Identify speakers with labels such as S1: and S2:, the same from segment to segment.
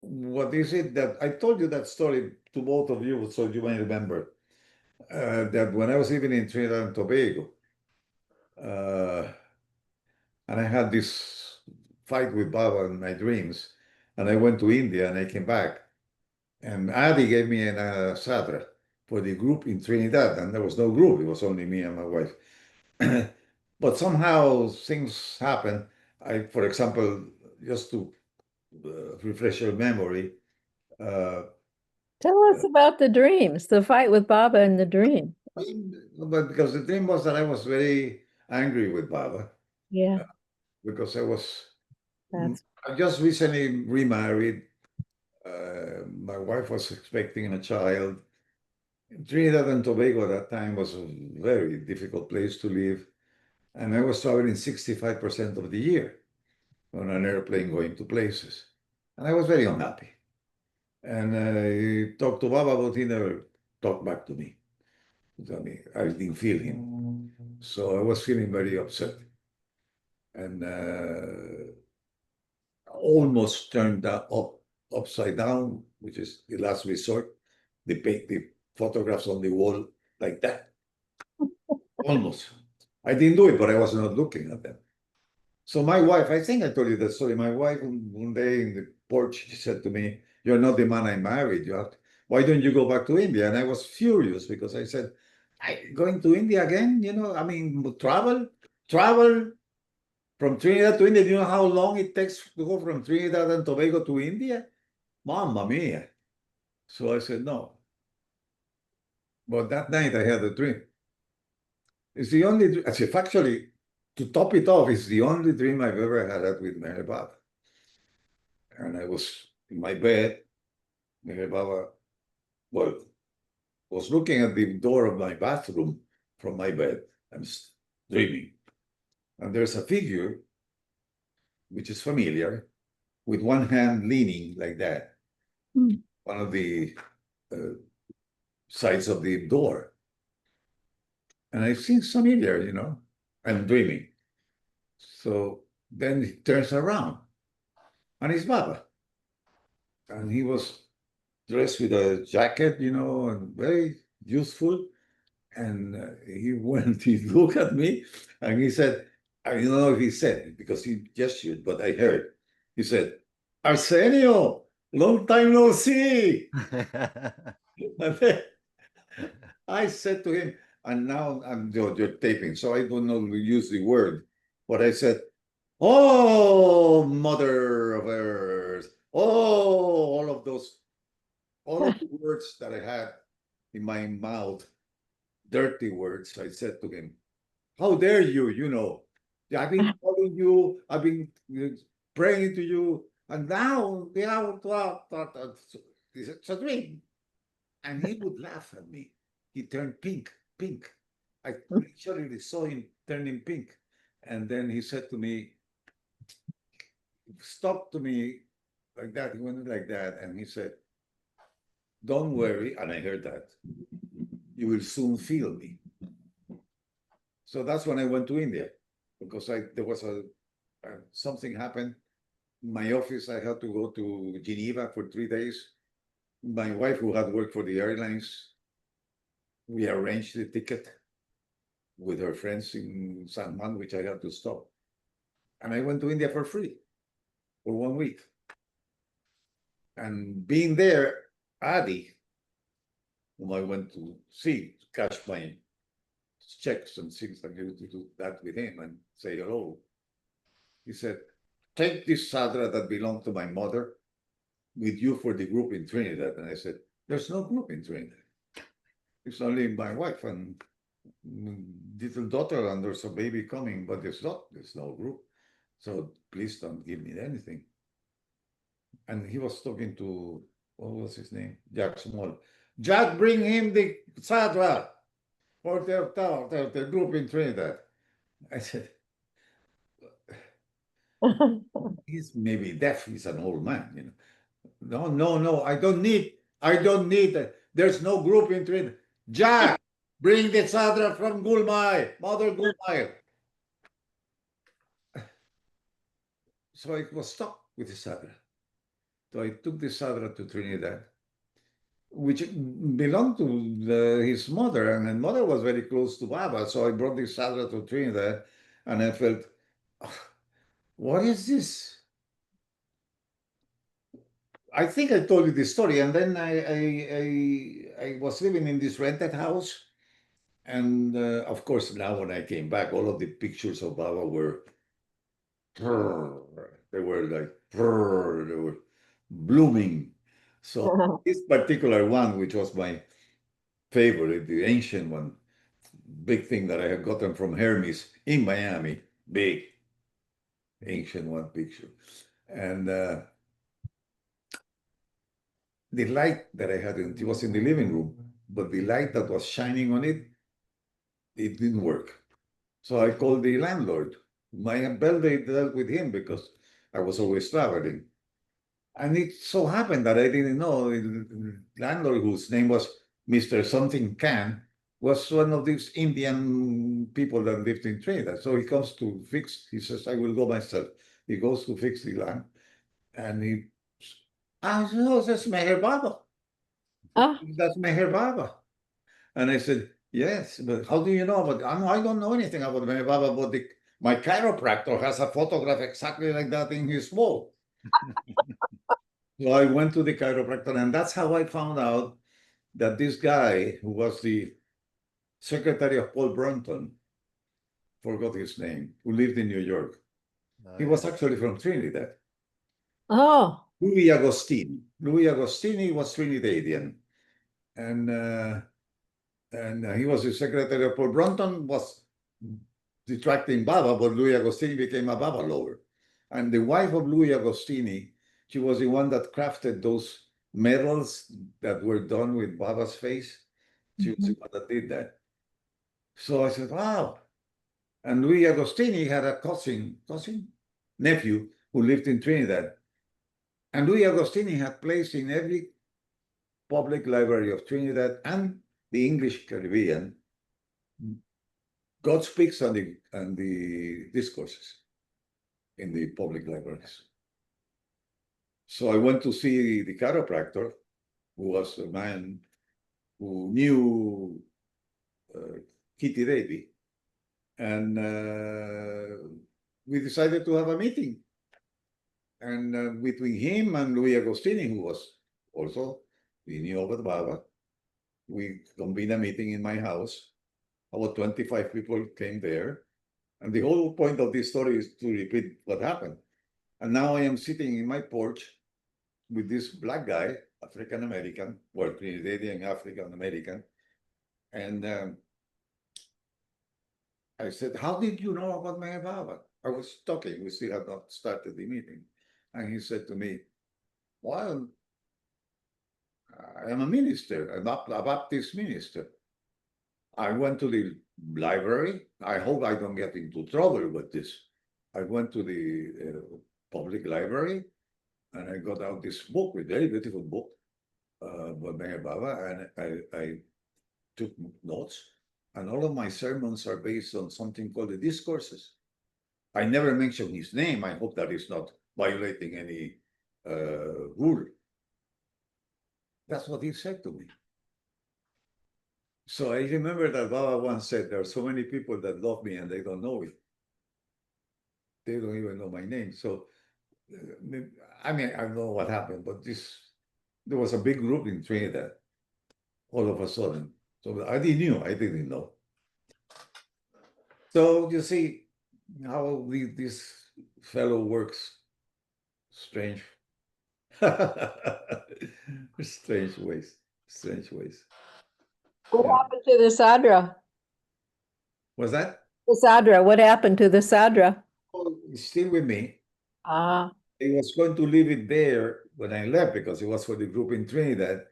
S1: what is it that I told you that story to both of you, so you may remember that when I was living in Trinidad and Tobago, uh, and I had this fight with Baba in my dreams, and I went to India and I came back, and Adi gave me an sadra for the group in Trinidad, and there was no group; it was only me and my wife. But somehow things happen. For example, just to refresh your memory, uh,
S2: Tell us about the dreams, the fight with Baba and the dream.
S1: but because the thing was that I was very angry with Baba
S2: Yeah,
S1: because
S2: that's
S1: I just recently remarried. My wife was expecting a child. Trinidad and Tobago at that time was a very difficult place to live. And I was traveling 65% of the year on an airplane going to places. And I was very unhappy. And I talked to Baba, but he never talked back to me. I mean, I didn't feel him. So I was feeling very upset and almost turned that upside down, which is the last resort. They paint the photographs on the wall like that. Almost. I didn't do it, but I was not looking at them. So my wife, I think I told you that story. My wife one day in the porch, she said to me, "You're not the man I married. Why don't you go back to India?" And I was furious because I said, Going to India again? I mean, travel from Trinidad to India. Do you know how long it takes to go from Trinidad and Tobago to India? Mamma mia." So I said, no. But that night I had a dream. It's the only, as if actually, to top it off, it's the only dream I've ever had with Meher Baba. And I was in my bed. Meher Baba, well, was looking at the door of my bathroom from my bed. I'm dreaming. And there's a figure, which is familiar, with one hand leaning like that, one of the uh, sides of the door. And I seems familiar. I'm dreaming. So then he turns around and it's Baba. And he was dressed with a jacket, and very useful. And he went, he looked at me and he said, I don't know if he said it because he gestured, but I heard. He said, "Arsenio, long time no see." And then I said to him, and now you're taping, so I don't know use the word, but I said, "Oh, Mother of Earth, oh, all of the words that I had in my mouth, dirty words." I said to him, "How dare you? I've been calling you, I've been praying to you, and now it's a dream." And he would laugh at me. He turned pink, pink. I literally saw him turning pink. And then he said to me, stopped to me like that. He went like that. And he said, "Don't worry." And I heard that. "You will soon feel me." So that's when I went to India because there was something happened. In my office, I had to go to Geneva for 3 days. My wife, who had worked for the airlines, we arranged the ticket with her friends in San Juan, which I had to stop. And I went to India for free for 1 week. And being there, Adi, whom I went to see, to cash my checks and things like that, to do that with him and say hello. He said, "Take this sadra that belonged to my mother with you for the group in Trinidad." And I said, "There's no group in Trinidad. It's only my wife and little daughter, and there's a baby coming, but there's no group. So please don't give me anything." And he was talking to, what was his name? Jack Small. "Jack, bring him the sadra for the group in Trinidad." I said, "He's maybe deaf. He's an old man. No, no, no. I don't need it. There's no group in Trinidad. Jack, bring the sadra from Gulmay, Mother Gulmay." So I was stuck with the sadra. So I took the Sadra to Trinidad, which belonged to his mother, and his mother was very close to Baba. So I brought the Sadra to Trinidad, and I felt, "Ah, what is this?" I think I told you this story, and then I was living in this rented house, and of course now when I came back, all of the pictures of Baba were, they were like, they were blooming. So this particular one, which was my favorite, the ancient one, big thing that I had gotten from Hermes in Miami, big ancient one picture, and the light that I had, it was in the living room, but the light that was shining on it, it didn't work. So I called the landlord. My birthday dealt with him because I was always traveling. And it so happened that I didn't know the landlord, whose name was Mr. Something Khan, was one of these Indian people that lived in Trinidad. So he comes to fix, he says, I will go myself. He goes to fix the lamp, and I said, oh, that's Meher Baba.
S2: Ah,
S1: That's Meher Baba. And I said, yes, but how do you know? But I don't know anything about Meher Baba, but my chiropractor has a photograph exactly like that in his wall. So I went to the chiropractor, and that's how I found out that this guy, who was the secretary of Paul Brunton, forgot his name, who lived in New York.
S3: Oh,
S1: He was
S3: yeah.
S1: actually from Trinidad.
S2: oh,
S1: Louis Agostini. Louis Agostini was Trinidadian, and he was the secretary of Paul Brunton, was detracting Baba, but Louis Agostini became a Baba lover. And the wife of Louis Agostini, she was the one that crafted those medals that were done with Baba's face. She was the one that did that. So I said, wow. And Louis Agostini had a nephew who lived in Trinidad. And Louis Agostini had placed in every public library of Trinidad and the English Caribbean God speaks and the discourses in the public libraries. So I went to see the chiropractor, who was a man who knew Kitty Davy, and we decided to have a meeting. And between him and Louis Agostini, who was also, we knew about Baba, we convened a meeting in my house. About 25 people came there. And the whole point of this story is to repeat what happened. And now I am sitting in my porch with this black guy, African American, well, Trinidadian African American. And I said, how did you know about my Baba? I was talking, we still had not started the meeting. And he said to me, well, I am a minister, a Baptist minister. I went to the library. I hope I don't get into trouble with this. I went to the public library, and I got out this book, a very beautiful book by Meher Baba, and I took notes. And all of my sermons are based on something called the discourses. I never mention his name. I hope that is not violating any rule. That's what he said to me. So I remember that Baba once said, there are so many people that love me and they don't know it. They don't even know my name. So, I mean, I don't know what happened, but there was a big group in Trinidad all of a sudden. So I didn't know. So you see how this fellow works. Strange. Strange ways. Strange ways.
S2: what
S1: Yeah.
S2: happened to the Sadra?
S1: Was that?
S2: The Sadra, what happened to the Sadra?
S1: Oh, it's still with me.
S2: Ah,
S1: I was going to leave it there when I left because it was for the group in Trinidad.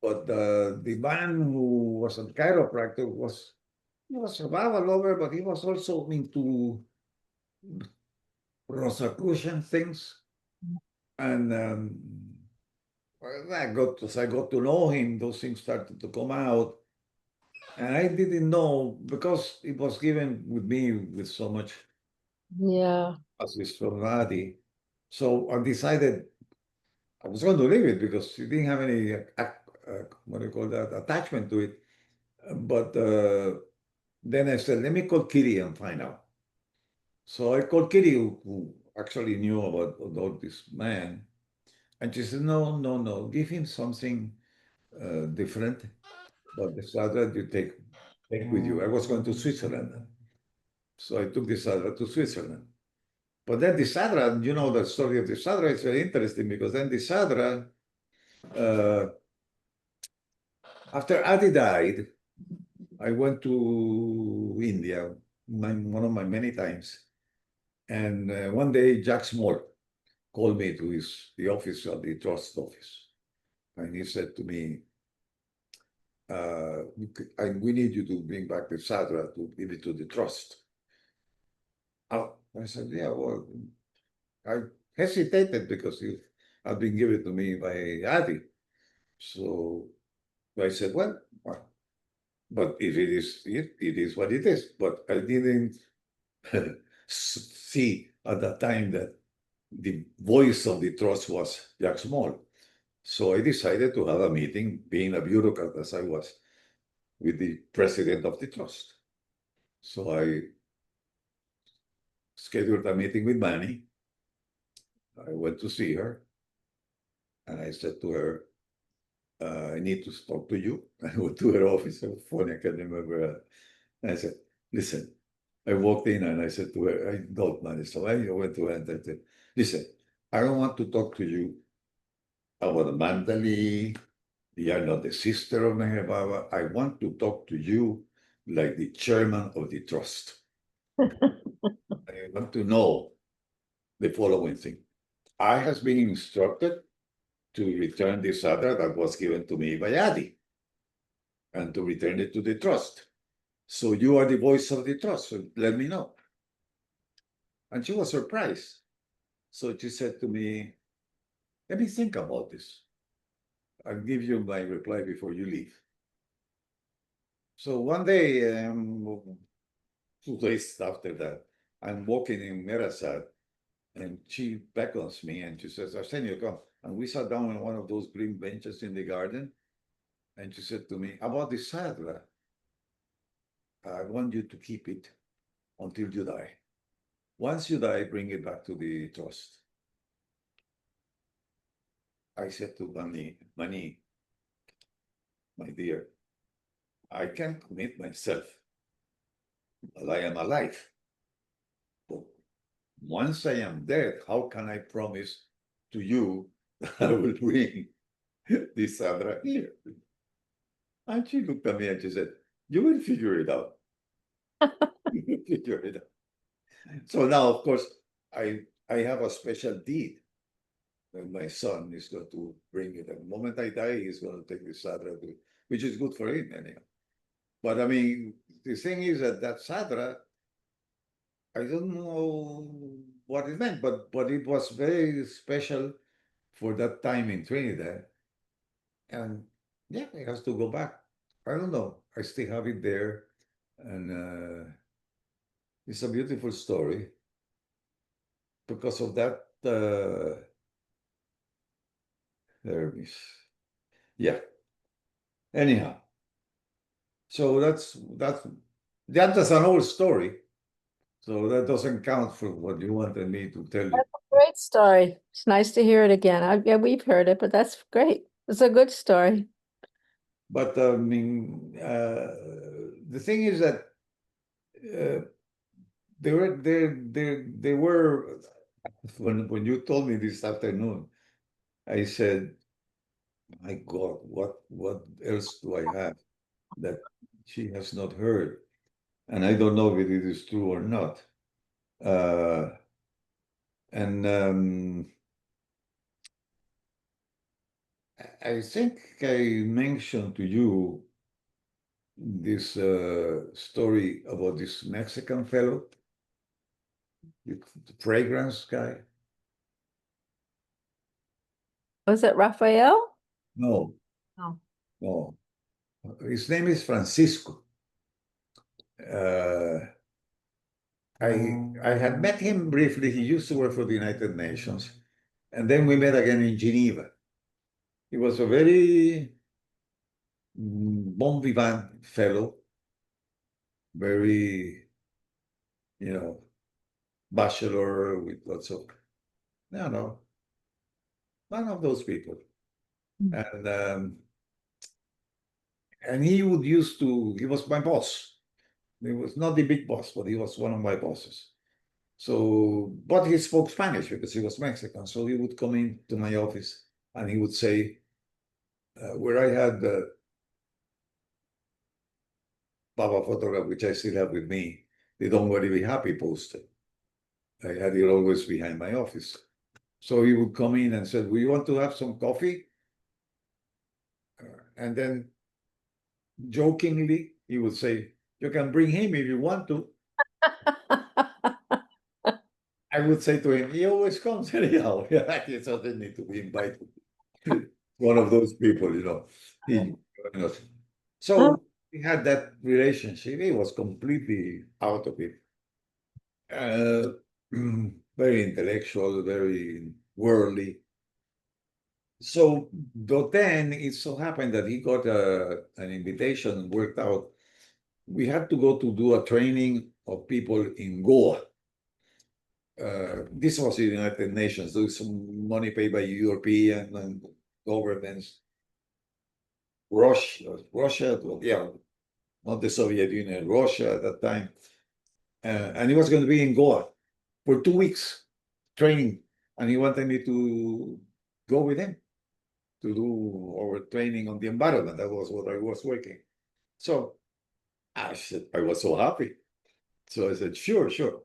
S1: But the man who was a chiropractor he was a Baba lover, but he was also into Rosicrucian things. And as I got to know him, those things started to come out. And I didn't know because it was given with me with so much
S2: yeah.
S1: as from Nadi. So I decided I was going to leave it because he didn't have any, what do you call that, attachment to it. But then I said, let me call Kitty and find out. So I called Kitty, who actually knew about this man. And she said, no, no, no, give him something different. But the saddle you take with you. I was going to Switzerland. So I took the saddle to Switzerland. But then the Sadra, you know the story of the Sadra, it's very interesting because then the Sadra, uh, after Adi died, I went to India one of my many times. And one day, Jack Small called me to the office of the trust office. And he said to me, we need you to bring back the Sadra to give it to the trust. I said, yeah, well, I hesitated because it had been given to me by Adi. So I said, well, but if it is, it is what it is. But I didn't see at that time that the voice of the trust was Jack Small. So I decided to have a meeting, being a bureaucrat as I was, with the president of the trust. So I scheduled a meeting with Manny. I went to see her, and I said to her, I need to talk to you. I went to her office. It was funny, I can remember. And I said, listen, I walked in and I said to her, I don't manage. So I went to her and I said, listen, I don't want to talk to you about Mandali. You are not the sister of Meher Baba. I want to talk to you like the chairman of the trust. I want to know the following thing. I has been instructed to return this other that was given to me by Adi and to return it to the trust. So you are the voice of the trust, so let me know. And she was surprised. So she said to me, let me think about this. I'll give you my reply before you leave. So one day, 2 days after that, I'm walking in Mirasad, and she beckons me and she says, Arsenio, come. And we sat down on one of those green benches in the garden. And she said to me, about the Sadra, I want you to keep it until you die. Once you die, bring it back to the trust. I said to Mani, my dear, I can commit myself while I am alive. But once I am dead, how can I promise to you that I will bring this Sadra here? And she looked at me and she said, you will figure it out. You will figure it out. So now, of course, I have a special deed. And my son is going to bring it. The moment I die, he's going to take the Sadra, which is good for him anyhow. But I mean, the thing is that Sadra, I don't know what it meant, but it was very special for that time in Trinidad. And yeah, it has to go back. I don't know. I still have it there. And it's a beautiful story because of that. There is, yeah. Anyhow, so that's an old story. So that doesn't count for what you wanted me to tell you.
S2: Great story. It's nice to hear it again. Yeah, we've heard it, but that's great. It's a good story.
S1: But I mean, the thing is that they were when you told me this afternoon, I said, "My God, what else do I have that she has not heard?" And I don't know if it is true or not. And I think I mentioned to you this story about this Mexican fellow, the fragrance guy.
S2: Was it Raphael?
S1: No,
S2: Oh.
S1: no. His name is Francisco. I had met him briefly. He used to work for the United Nations. And then we met again in Geneva. He was a very bon vivant fellow, very, bachelor with lots of, one of those people. And he he was my boss. He was not the big boss, but he was one of my bosses. So, but he spoke Spanish because he was Mexican. So he would come into my office and he would say, where I had the Baba photograph, which I still have with me, the Don't Worry Be Happy poster. I had it always behind my office. So he would come in and said, "We want to have some coffee?" And then jokingly, he would say, "You can bring him if you want to." I would say to him, "He always comes anyhow." He doesn't need to be invited. One of those people, He, so we had that relationship. He was completely out of it. Uh, very intellectual, very worldly. So, but then it so happened that he got an invitation worked out. We had to go to do a training of people in Goa. This was the United Nations. There was some money paid by European and governments. Russia, well, yeah, not the Soviet Union, Russia at that time. And he was going to be in Goa for 2 weeks training. And he wanted me to go with him to do our training on the environment. That was what I was working. So I said, I was so happy. So I said, sure, sure.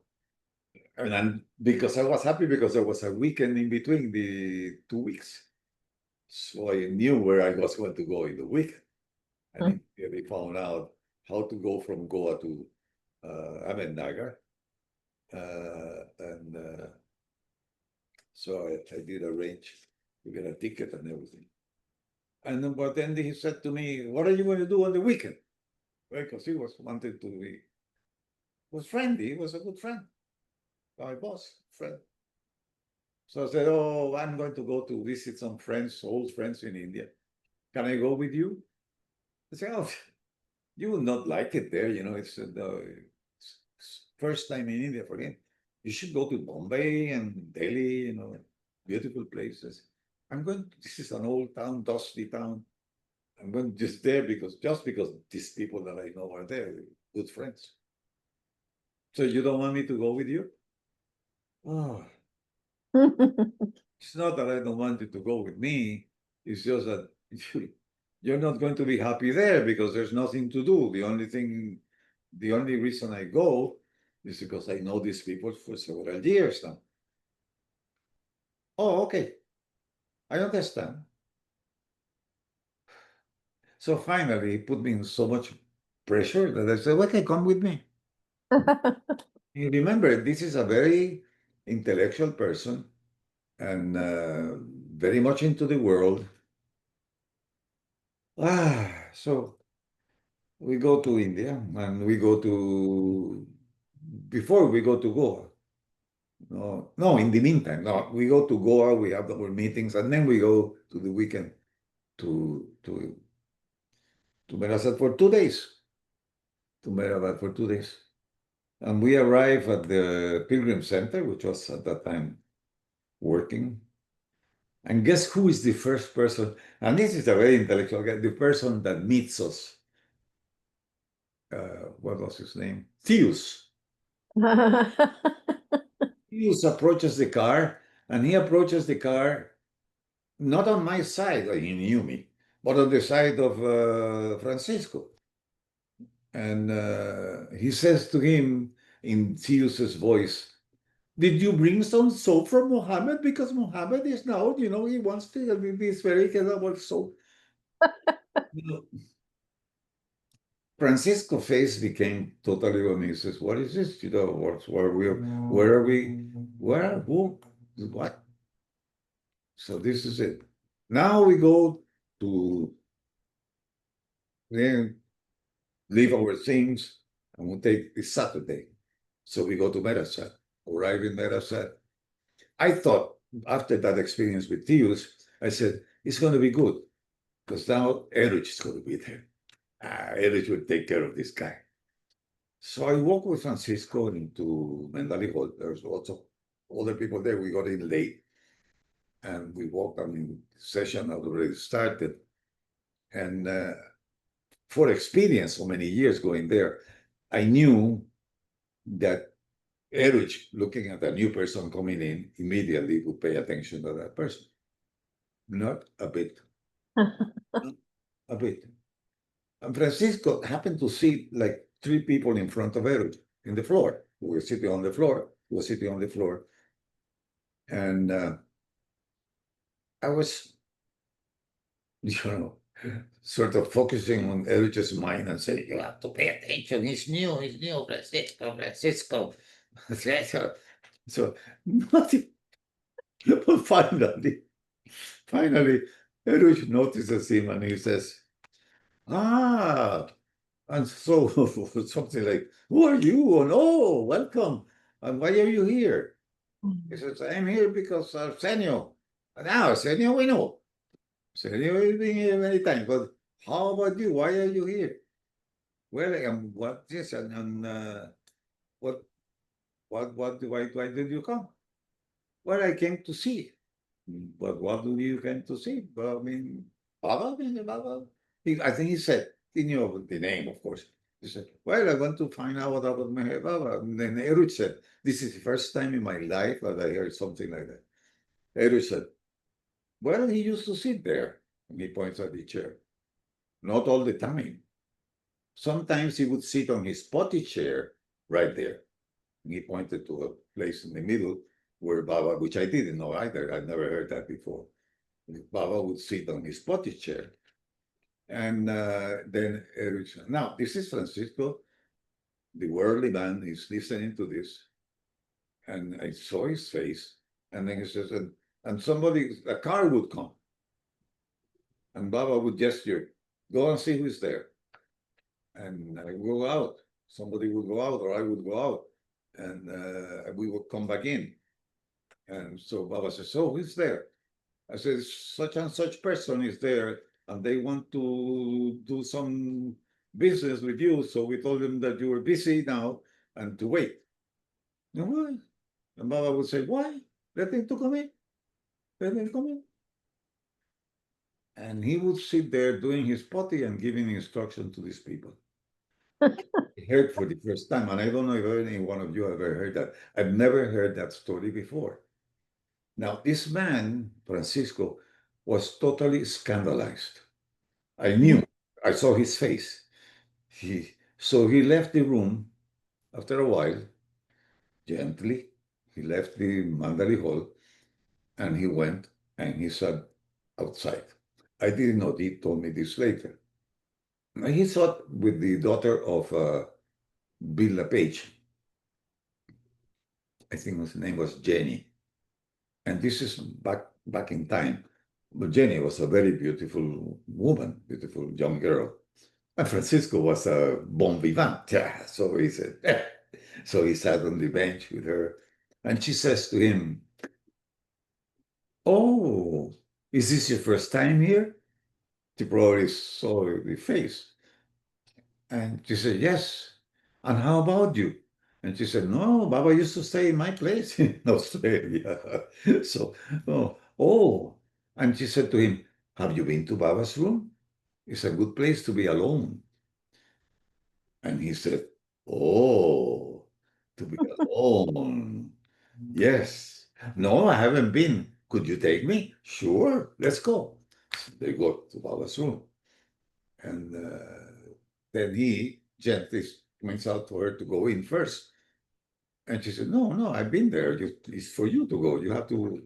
S1: And then because I was happy because there was a weekend in between the 2 weeks. So I knew where I was going to go in the weekend. And immediately found out how to go from Goa to Ahmednagar. And so I did arrange to get a ticket and everything. And then, but then he said to me, "What are you going to do on the weekend?" Because he was wanted to be, was friendly. He was a good friend, my boss, friend. So I said, "Oh, I'm going to go to visit some friends, old friends in India. Can I go with you?" I said, "Oh, you will not like it there. It's the first time in India for him. You should go to Bombay and Delhi, beautiful places. This is an old town, dusty town. I'm going just there just because these people that I know are there, good friends. So you don't want me to go with you?" Oh, it's not that I don't want you to go with me. It's just that you're not going to be happy there because there's nothing to do. The only reason I go is because I know these people for several years now. Oh, okay. I understand. So finally, he put me in so much pressure that I said, "Okay, come with me." You remember, this is a very intellectual person and very much into the world. So we go to India and before we go to Goa. No, no, in the meantime, no, we go to Goa, we have our meetings, and then we go to the weekend to Merasat for 2 days. To Merasat for 2 days. And we arrive at the Pilgrim Center, which was at that time working. And guess who is the first person? And this is a very intellectual guy, the person that meets us. What was his name? Theus. Theus approaches the car, and he approaches the car not on my side, like he knew me, but on the side of Francisco. And he says to him in Theus's voice, "Did you bring some soap from Mohammed? Because Mohammed is now, he wants to be this very about soap." Francisco's face became totally amused. Says, "What is this? Where are we? Where? Who? What?" So this is it. Now we go to then leave our things and we take this Saturday. So we go to Medasat, arrive in Medasat. I thought after that experience with Tius, I said, it's going to be good because now Erich is going to be there. Erich will take care of this guy. So I walked with Francisco into Mandali Hall. There's lots of other people there. We got in late and we walked. I mean, session had already started. And for experience, so many years going there, I knew that Erich, looking at a new person coming in, immediately would pay attention to that person. Not a bit. Not a bit. And Francisco happened to see like 3 people in front of Erich in the floor. Who were sitting on the floor. Who was sitting on the floor. And I was, you know, sort of focusing on Erich's mind and saying, you have to pay attention. He's new, Francisco. So nothing. But finally, Erich notices him and he says, ah, and so something like, who are you? And oh, welcome. And why are you here? He says, I'm here because Arsenio. Now, Arsenio, we know. Arsenio has been here many times, but how about you? Why are you here? Well, what this and what why did you come? Well, I came to see. But what do you came to see? Well, I mean, Baba, Baba. I think he said, he knew the name, of course. He said, well, I want to find out about my Baba. And then Erich said, this is the first time in my life that I heard something like that. Erich said, well, he used to sit there. And he points at the chair. Not all the time. Sometimes he would sit on his potty chair right there. And he pointed to a place in the middle where Baba, which I didn't know either, I'd never heard that before. Baba would sit on his potty chair. And then Erich said, now, this is Francisco, the worldly man is listening to this. And I saw his face. And then he says, and somebody, a car would come. And Baba would gesture, go and see who's there. And I would go out. Somebody would go out, or I would go out. And we would come back in. And so Baba says, so who's there? I said, such and such person is there, and they want to do some business with you. So we told them that you were busy now and to wait. And why? And Baba would say, why? Let him to come in. Let him come in. And he would sit there doing his potty and giving instruction to these people. I heard for the first time, and I don't know if any one of you ever heard that. I've never heard that story before. Now, this man, Francisco, was totally scandalized. I knew, I saw his face. So he left the room after a while, gently. He left the Mandali Hall and he went and he sat outside. I didn't know, he told me this later. He sat with the daughter of Bill LePage. I think his name was Jenny. And this is back in time. But Jenny was a very beautiful woman, beautiful young girl. And Francisco was a bon vivant. Yeah, so he said, So he sat on the bench with her. And she says to him, oh, is this your first time here? She probably saw the face. And she said, yes. And how about you? And she said, no, Baba used to stay in my place in Australia. So, oh. And she said to him, have you been to Baba's room? It's a good place to be alone. And he said, oh, to be alone. Yes. No, I haven't been. Could you take me? Sure, let's go. They go to Baba's room. And then he gently points out to her to go in first. And she said, no, I've been there. It's for you to go. You have to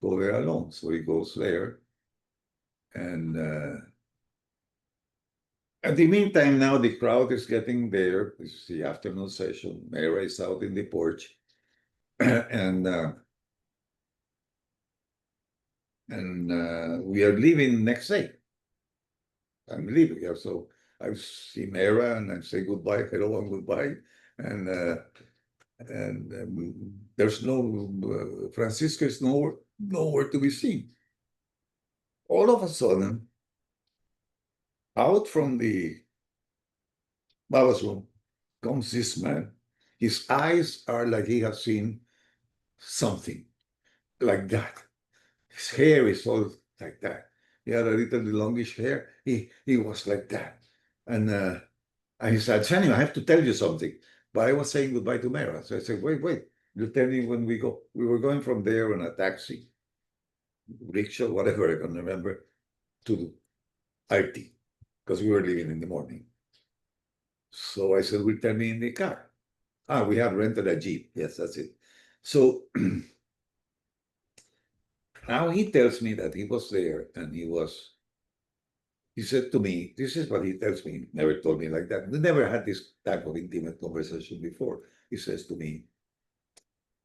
S1: go there alone. So he goes there. And at the meantime, now the crowd is getting there. It's the afternoon session. Mera is out in the porch. and we are leaving next day. I'm leaving. Yeah, so I see Mera and I say goodbye, hello and goodbye. And there's no, Francisco is nowhere to be seen. All of a sudden, out from the Baba's room comes this man. His eyes are like he has seen something like that. His hair is all like that. He had a little longish hair. He was like that. And he said, Arsenio, I have to tell you something. But I was saying goodbye to Mara. So I said, wait, you tell me when we go. We were going from there on a taxi, rickshaw, whatever, I can remember, to RT, because we were leaving in the morning. So I said, will tell me in the car. We had rented a Jeep. Yes, that's it. So now he tells me that he was there and he said to me, this is what he tells me, he never told me like that. We never had this type of intimate conversation before. He says to me,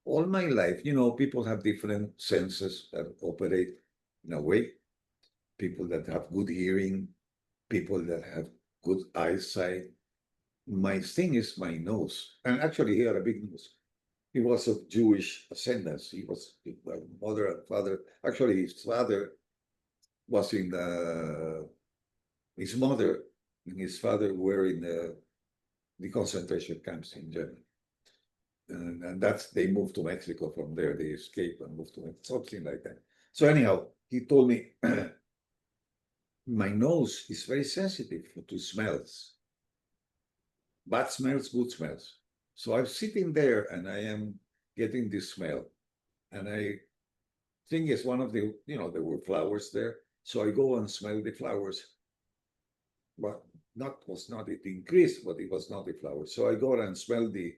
S1: all my life, people have different senses that operate in a way. People that have good hearing, people that have good eyesight. My thing is my nose. And actually, he had a big nose. He was of Jewish ascendance. He was mother and father. Actually, his father was in his mother and his father were in the concentration camps in Germany. And that's they moved to Mexico from there. They escaped and moved to Mexico, something like that. So anyhow, he told me my nose is very sensitive to smells, bad smells, good smells. So I'm sitting there and I am getting this smell, and I think it's one of the there were flowers there. So I go and smell the flowers, but it increased, but it was not the flowers. So I go and smell the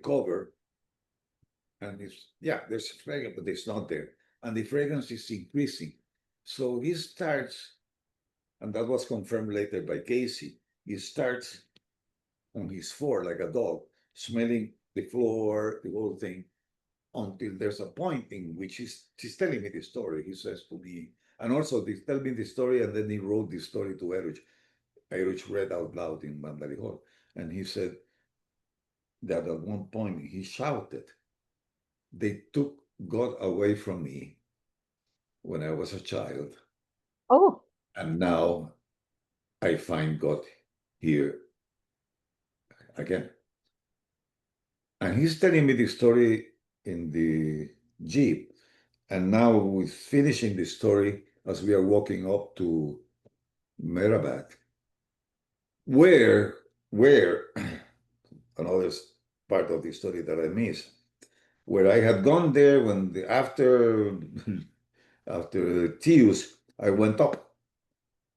S1: cover, and there's a fragrance, but it's not there, and the fragrance is increasing. So he starts, and that was confirmed later by Casey. He starts on his floor like a dog, smelling the floor, the whole thing, until there's a point in which he's telling me the story. He says to me, and also they tell me the story, and then he wrote the story to Eruch. Eruch read out loud in Mandali Hall, and he said that at one point he shouted, "They took God away from me when I was a child,
S2: Oh,
S1: and now I find God here again." And he's telling me the story in the Jeep. And now we're finishing the story as we are walking up to Merabat, where another part of the story that I missed, where I had gone there after after Tius, I went up.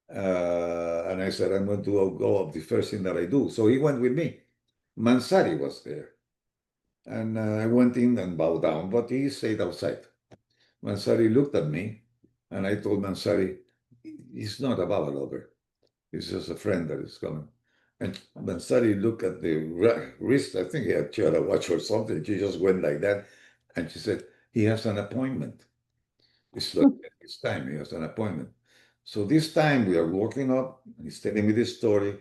S1: And I said, I'm going to go up the first thing that I do. So he went with me. Mansari was there. And I went in and bowed down, but he stayed outside. Mansari looked at me, and I told Mansari, he's not a Baba lover. He's just a friend that is coming. And Mansari looked at the wrist. I think she had a watch or something. She just went like that. And she said, he has an appointment. It's like this time, he has an appointment. So this time we are walking up, and he's telling me this story.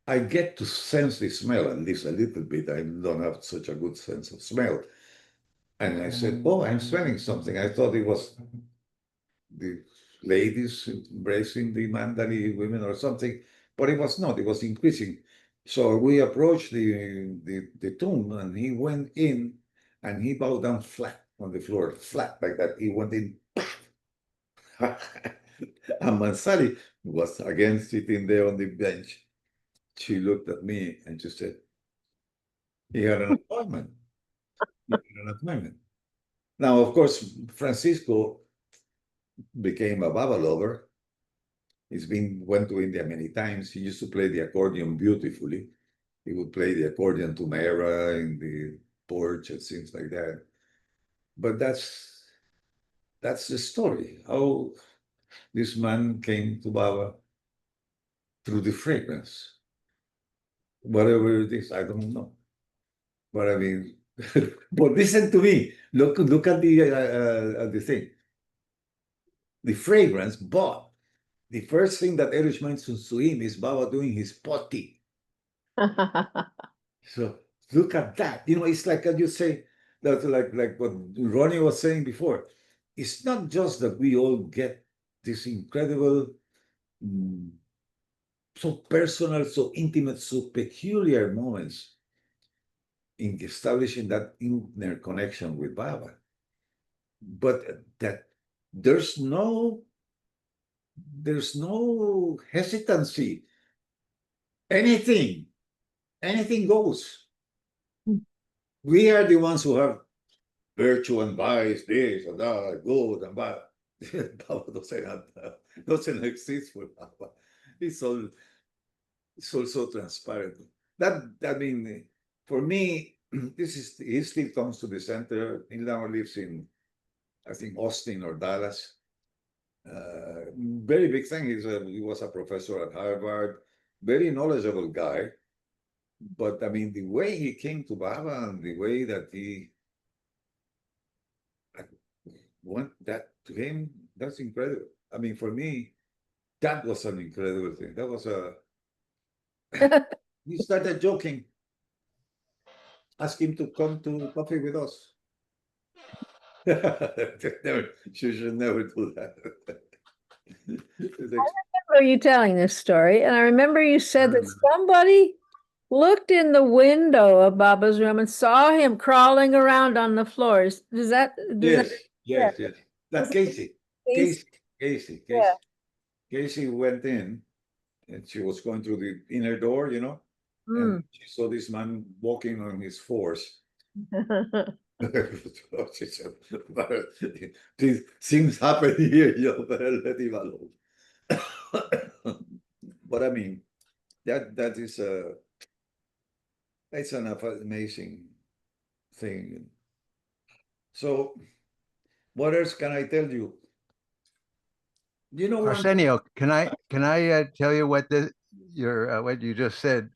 S1: I get to sense the smell, at least a little bit. I don't have such a good sense of smell. And I said, oh, I'm smelling something. I thought it was the ladies embracing the Mandali women or something, but it was not. It was increasing. So we approached the tomb, and he went in, and he bowed down flat on the floor, flat like that. He went in. And Mansari was again sitting there on the bench. She looked at me and she said, he had an appointment. He had an appointment. Now, of course, Francisco became a Baba lover. Went to India many times. He used to play the accordion beautifully. He would play the accordion to Mera in the porch and things like that. But that's the story, how this man came to Baba through the fragrance. Whatever it is, I don't know. But I mean, but listen to me. Look at the thing, the fragrance. But the first thing that Erich mentions to him is Baba doing his potty. So look at that. It's like you say that, like what Ronnie was saying before. it's not just that we all get this incredible, so personal, so intimate, so peculiar moments in establishing that inner connection with Baba, but that there's no hesitancy. Anything goes.
S2: Mm.
S1: We are the ones who have virtue and vice, this and that, good and bad. Baba doesn't exist for Baba. It's all so transparent. I mean, for me, he still comes to the center. He now lives in, I think, Austin or Dallas. Very big thing. He was a professor at Harvard, very knowledgeable guy. But I mean, the way he came to Baba and the way that he went that to him, that's incredible. I mean, for me, that was an incredible thing. That was he started joking, asked him to come to coffee with us. Never, you should never do that.
S2: Remember you telling this story, and I remember you said that somebody looked in the window of Baba's room and saw him crawling around on the floors. Does that?
S1: Yes,
S2: Yeah.
S1: yes. That Casey,
S2: Casey. Yeah.
S1: Casey went in, and she was going through the inner door, and she saw this man walking on his fours. She said, "These things happen here, you better let him alone." But I mean, that is it's an amazing thing. So, what else can I tell you? One
S3: Arsenio, can I tell you what what you just said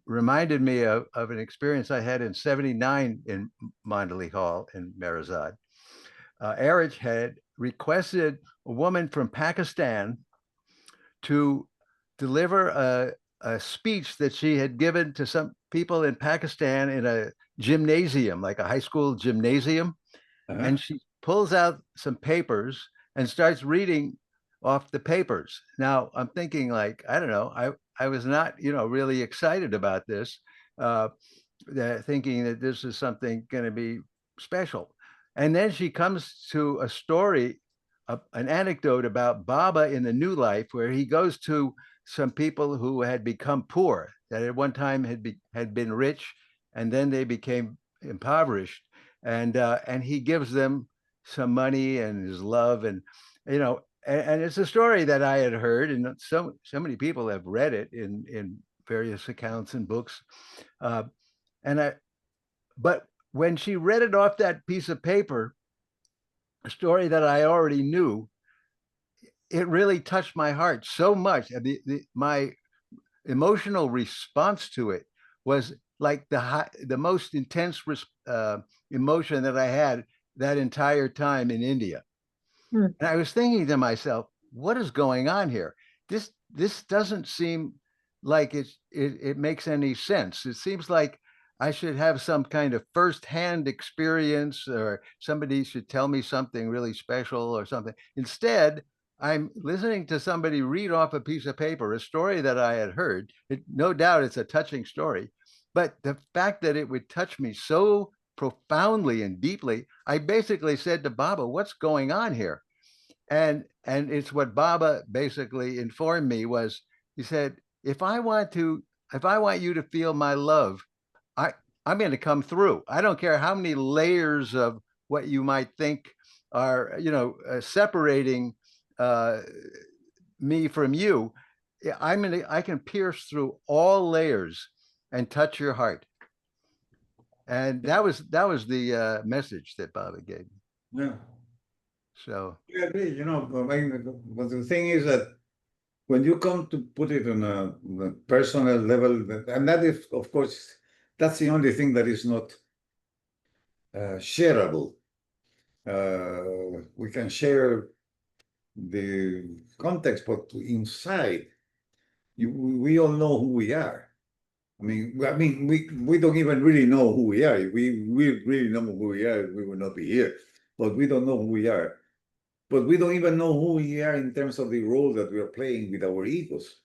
S3: reminded me of an experience I had in '79 in Mandali Hall in Merazad. Erich had requested a woman from Pakistan to deliver a speech that she had given to some people in Pakistan in a gymnasium, like a high school gymnasium. And she pulls out some papers and starts reading off the papers. Now I'm thinking, like, I don't know, I was not, really excited about this, thinking that this is something going to be special. And then she comes to a story, an anecdote about Baba in the new life, where he goes to some people who had become poor, that at one time had been rich, and then they became impoverished, and he gives them some money and his love, and it's a story that I had heard, and so many people have read it in various accounts and books, but when she read it off that piece of paper, a story that I already knew, it really touched my heart so much. My emotional response to it was like the most intense emotion that I had that entire time in India. And I was thinking to myself, what is going on here? This doesn't seem like it makes any sense. It seems like I should have some kind of firsthand experience, or somebody should tell me something really special or something. Instead, I'm listening to somebody read off a piece of paper, a story that I had heard. No doubt it's a touching story, but the fact that it would touch me so profoundly and deeply, I basically said to Baba, what's going on here? And it's what Baba basically informed me was, he said, if I want you to feel my love, I'm going to come through. I don't care how many layers of what you might think are, separating me from you. I can pierce through all layers and touch your heart. And that was the message that Baba gave me.
S1: Yeah.
S3: So
S1: I agree. But the thing is that when you come to put it on a personal level, and that is, of course, that's the only thing that is not shareable. We can share the context, but inside, we all know who we are. We don't even really know who we are. If we really know who we are, we will not be here. But we don't know who we are. but we don't even know who we are in terms of the role that we are playing with our egos.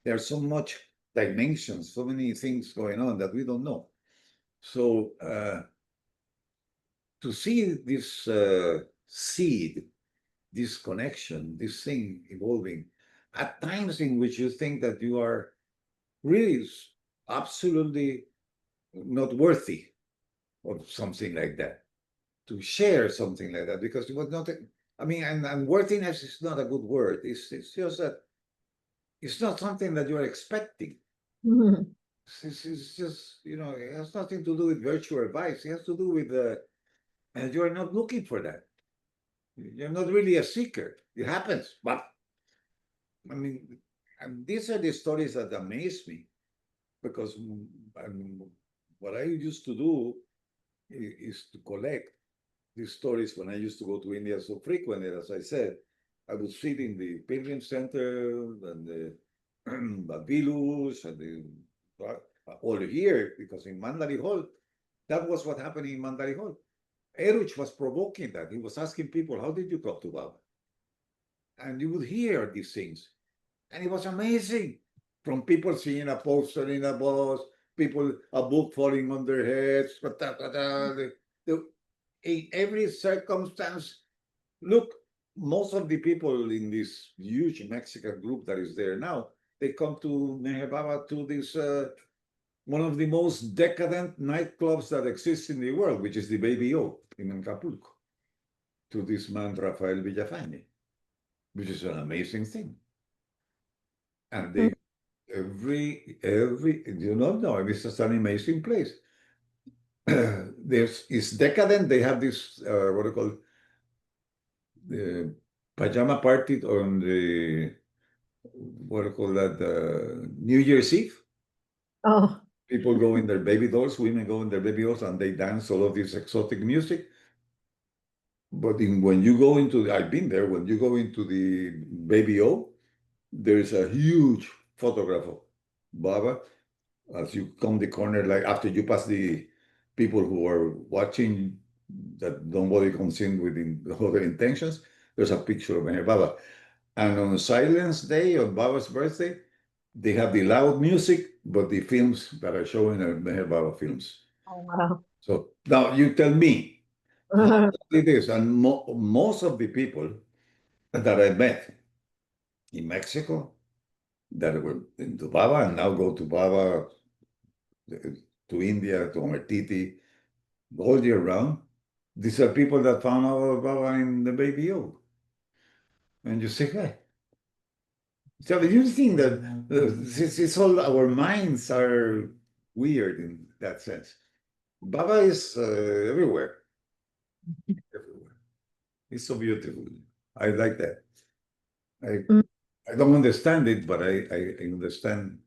S1: There's so much dimensions, so many things going on that we don't know. So to see this seed, this connection, this thing evolving, at times in which you think that you are really absolutely not worthy of something like that, to share something like that, because it was not, I mean, and worthiness is not a good word. It's just that it's not something that you're expecting.
S2: Mhm.
S1: It's just, you know, it has nothing to do with virtue advice. It has to do with and you're not looking for that. You're not really a seeker. It happens, but I mean, and these are the stories that amaze me because what I used to do is to collect these stories when I used to go to India so frequently. As I said, I would sit in the Pilgrim Center and the Babilus and the all here because in Mandali Hall, that was what happened in Mandali Hall. Eruch was provoking that. He was asking people, how did you come to Baba? And you would hear these things. And it was amazing. From people seeing a poster in a bus, people, a book falling on their heads, in every circumstance. Look, most of the people in this huge Mexican group that is there now, they come to Meher Baba to this one of the most decadent nightclubs that exists in the world, which is the Baby O in Acapulco, to this man Rafael Villafañe, which is an amazing thing. And they every you don't know, it's just an amazing place. It's decadent. They have this what do you call it? The pajama party on the what do you call that? New Year's Eve.
S2: Oh,
S1: People go in their baby dolls, women go in their baby dolls, and they dance all of this exotic music. But when you go into I've been there. When you go into the Baby O, there's a huge photograph of Baba as you come the corner. Like after you pass the people who are watching, that nobody comes in with other intentions. There's a picture of Meher Baba, and on Silence Day, on Baba's birthday, they have the loud music, but the films that are showing are Meher Baba films.
S2: oh, wow.
S1: So now you tell me how it is, and most of the people that I met in Mexico that were into Baba and now go to Baba, to India, to Omertiti, all year round. These are people that found out about Baba in the Baby O. And you say, hey. So you think that it's all our minds are weird in that sense. Baba is everywhere. Everywhere. It's so beautiful. I like that. I
S2: Mm.
S1: I don't understand it, but I understand.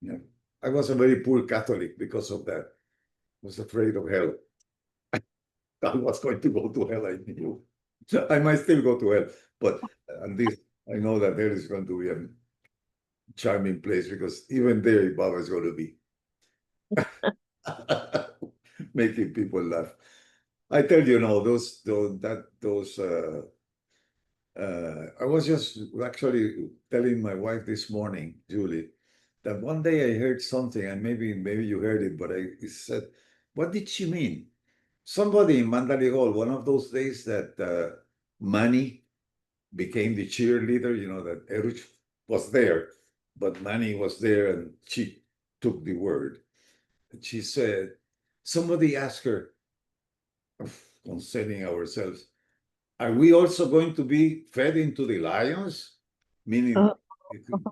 S1: You know, I was a very poor Catholic because of that. I was afraid of hell. I was going to go to hell, I knew. I might still go to hell, but at least I know that there is going to be a charming place because even there, Baba is going to be making people laugh. I tell you, no, I was just actually telling my wife this morning, Julie, that one day I heard something, and maybe you heard it, but I said, what did she mean? Somebody in Mandali Hall, one of those days that Manny became the cheerleader, you know, that Eruch was there, but Manny was there and she took the word. And she said, somebody asked her, concerning ourselves, are we also going to be fed into the lions? Meaning,
S2: Oh,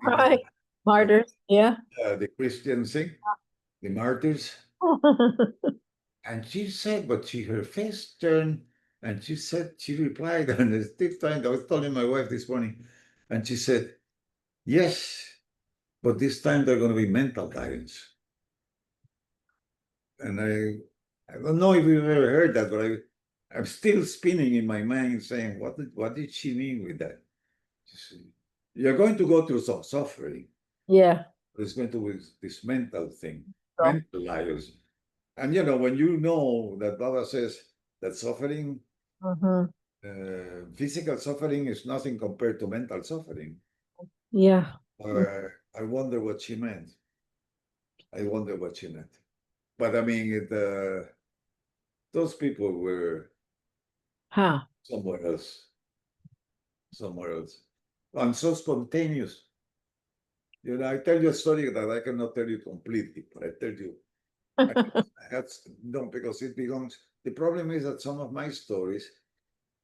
S2: right. Martyrs, yeah.
S1: the Christian thing, the martyrs. And she said, but her face turned, and she replied, and still trying, I was telling my wife this morning, and she said, yes, but this time they're going to be mental lions. And I don't know if you've ever heard that, but I'm still spinning in my mind saying, what did she mean with that? She said, you're going to go through some suffering.
S2: Yeah.
S1: There's going to be this mental thing,
S2: So,
S1: mental liars. And you know, when you know that Baba says that suffering,
S2: mhm.
S1: physical suffering is nothing compared to mental suffering.
S2: Yeah.
S1: I wonder what she meant. I wonder what she meant. But I mean, those people were
S2: Huh.
S1: somewhere else. Somewhere else. And so spontaneous. You know, I tell you a story that I cannot tell you completely, but I tell you, that's no, because it becomes the problem is that some of my stories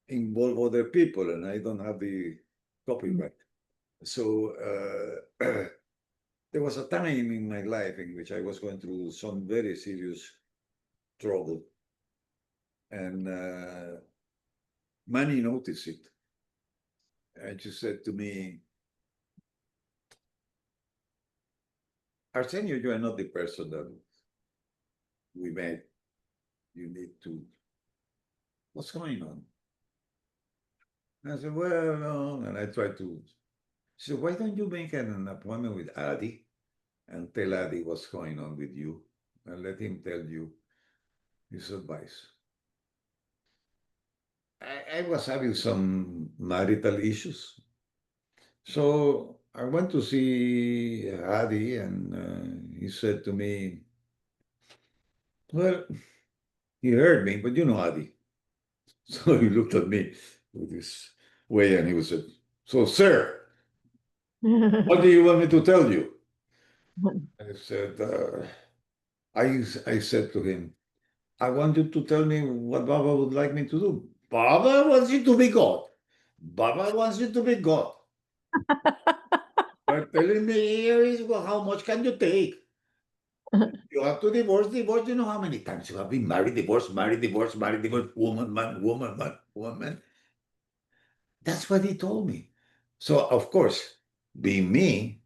S1: involve other people and I don't have the copyright. So there was a time in my life in which I was going through some very serious trouble, and Manny noticed it, and she said to me, Arsenio, you are not the person that we met. You need to, what's going on? And I said, well, no. And I tried to, she said, why don't you make an appointment with Adi and tell Adi what's going on with you and let him tell you his advice. I was having some marital issues. So I went to see Adi and he said to me, well, he heard me, but you know Adi. So he looked at me with this way and he said, so sir, what do you want me to tell you? I said, I said to him, I want you to tell me what Baba would like me to do. Baba wants you to be God. Baba wants you to be God. You're telling me here is well, how much can you take? You have to divorce, divorce. You know how many times you have been married, divorce, married, divorce, married, divorce, woman, man, woman, man, woman. That's what he told me. So, of course, being me,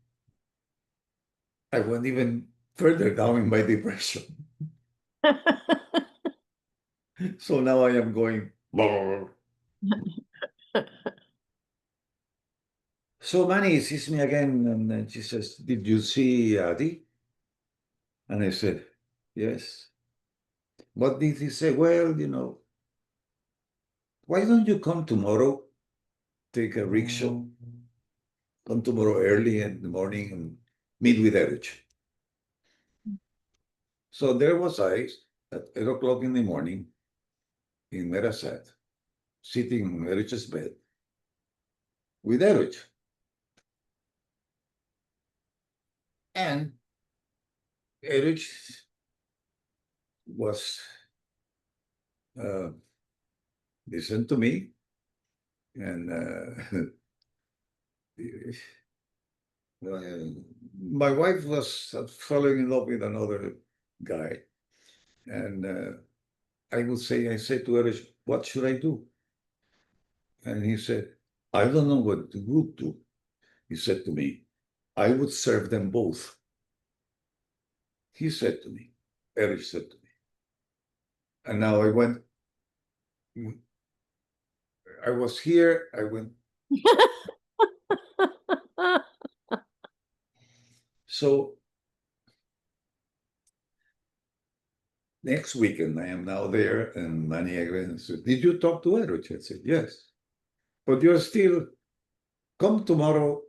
S1: I went even further down in my depression. So now I am going. So Manny sees me again and then she says, did you see Adi? And I said, yes. What did he say? Well, you know, why don't you come tomorrow? Take a rickshaw. Come tomorrow early in the morning and meet with Erich. So there was I at 8 o'clock in the morning in Merasat, sitting in Erich's bed with Erich. And Erich was listened to me and my wife was falling in love with another guy. And I said to Erich, what should I do? And he said, I don't know what to do. He said to me, I would serve them both. He said to me, Erich said to me. And now I went, I was here, I went. So next weekend, I am now there, and Manny again said, did you talk to Erich? I said, yes. But you're still, come tomorrow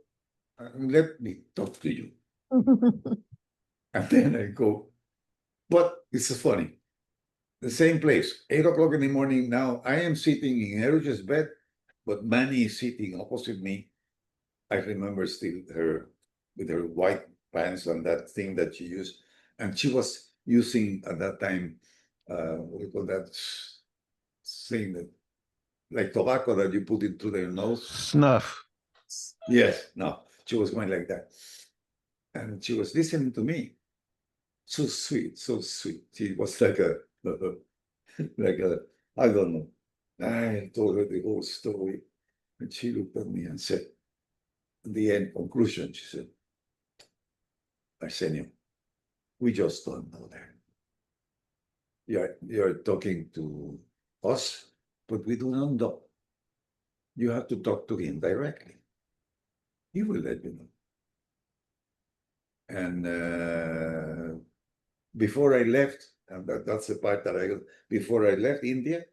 S1: and let me talk to you. And then I go, but it's funny. The same place, 8 o'clock in the morning now, I am sitting in Erich's bed, but Manny is sitting opposite me. I remember still her with her white pants and that thing that she used. And she was using at that time, what do you call that thing that, like tobacco that you put into their nose?
S3: Snuff.
S1: Yes, no, she was going like that. And she was listening to me. So sweet, so sweet. She was like like a, I don't know. I told her the whole story. And she looked at me and said, in the end conclusion, she said, Arsenio, we just don't know that. You're talking to us, but we do not know. You have to talk to him directly. He will let you know. And before I left, and that's the part that before I left India,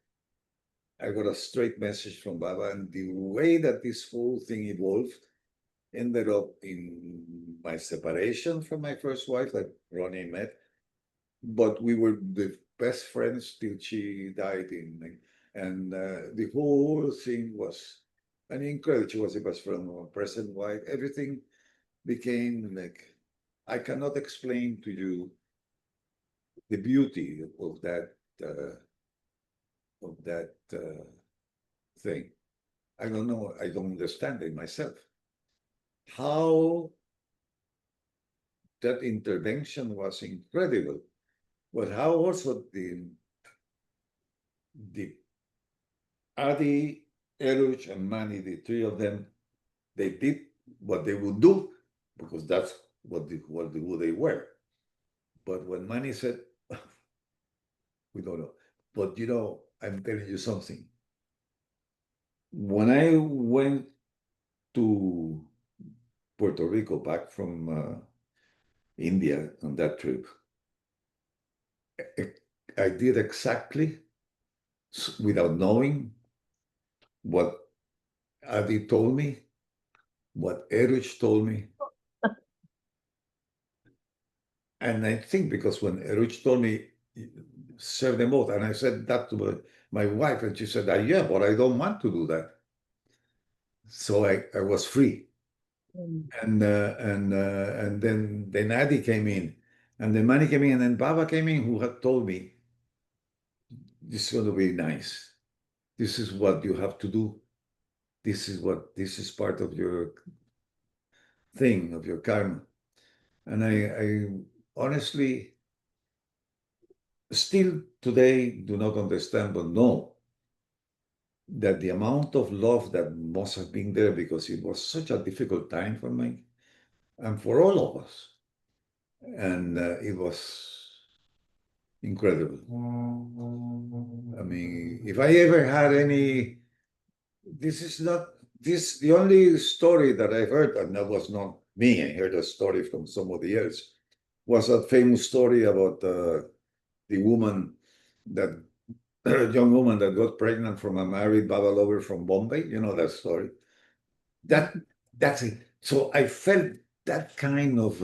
S1: I got a straight message from Baba, and the way that this whole thing evolved ended up in my separation from my first wife that Ronnie met. But we were the best friends till she died and the whole thing was an incredible. She was the best friend of my present wife. Everything became like I cannot explain to you the beauty uh, of that thing. I don't know. I don't understand it myself. How that intervention was incredible, but how also the Adi, Eruch, and Mani, the three of them, they did what they would do because that's who they were. But when Mani said, we don't know. But I'm telling you something. When I went to Puerto Rico back from India on that trip, I did exactly without knowing what Adi told me, what Erich told me. And I think because when Erich told me, serve them both, and I said that to my wife, and she said, yeah, but I don't want to do that. So I was free. And then Adi came in, and then Manny came in, and then Baba came in, who had told me, this is going to be nice. This is what you have to do. This is part of your thing, of your karma. And I honestly still today do not understand, but know that the amount of love that must have been there because it was such a difficult time for me and for all of us. And it was incredible. I mean, if I ever had any, this is not this the only story that I heard, and that was not me. I heard a story from somebody else. Was that famous story about the woman that young woman that got pregnant from a married Baba lover from Bombay? You know that story. That's it. So I felt that kind of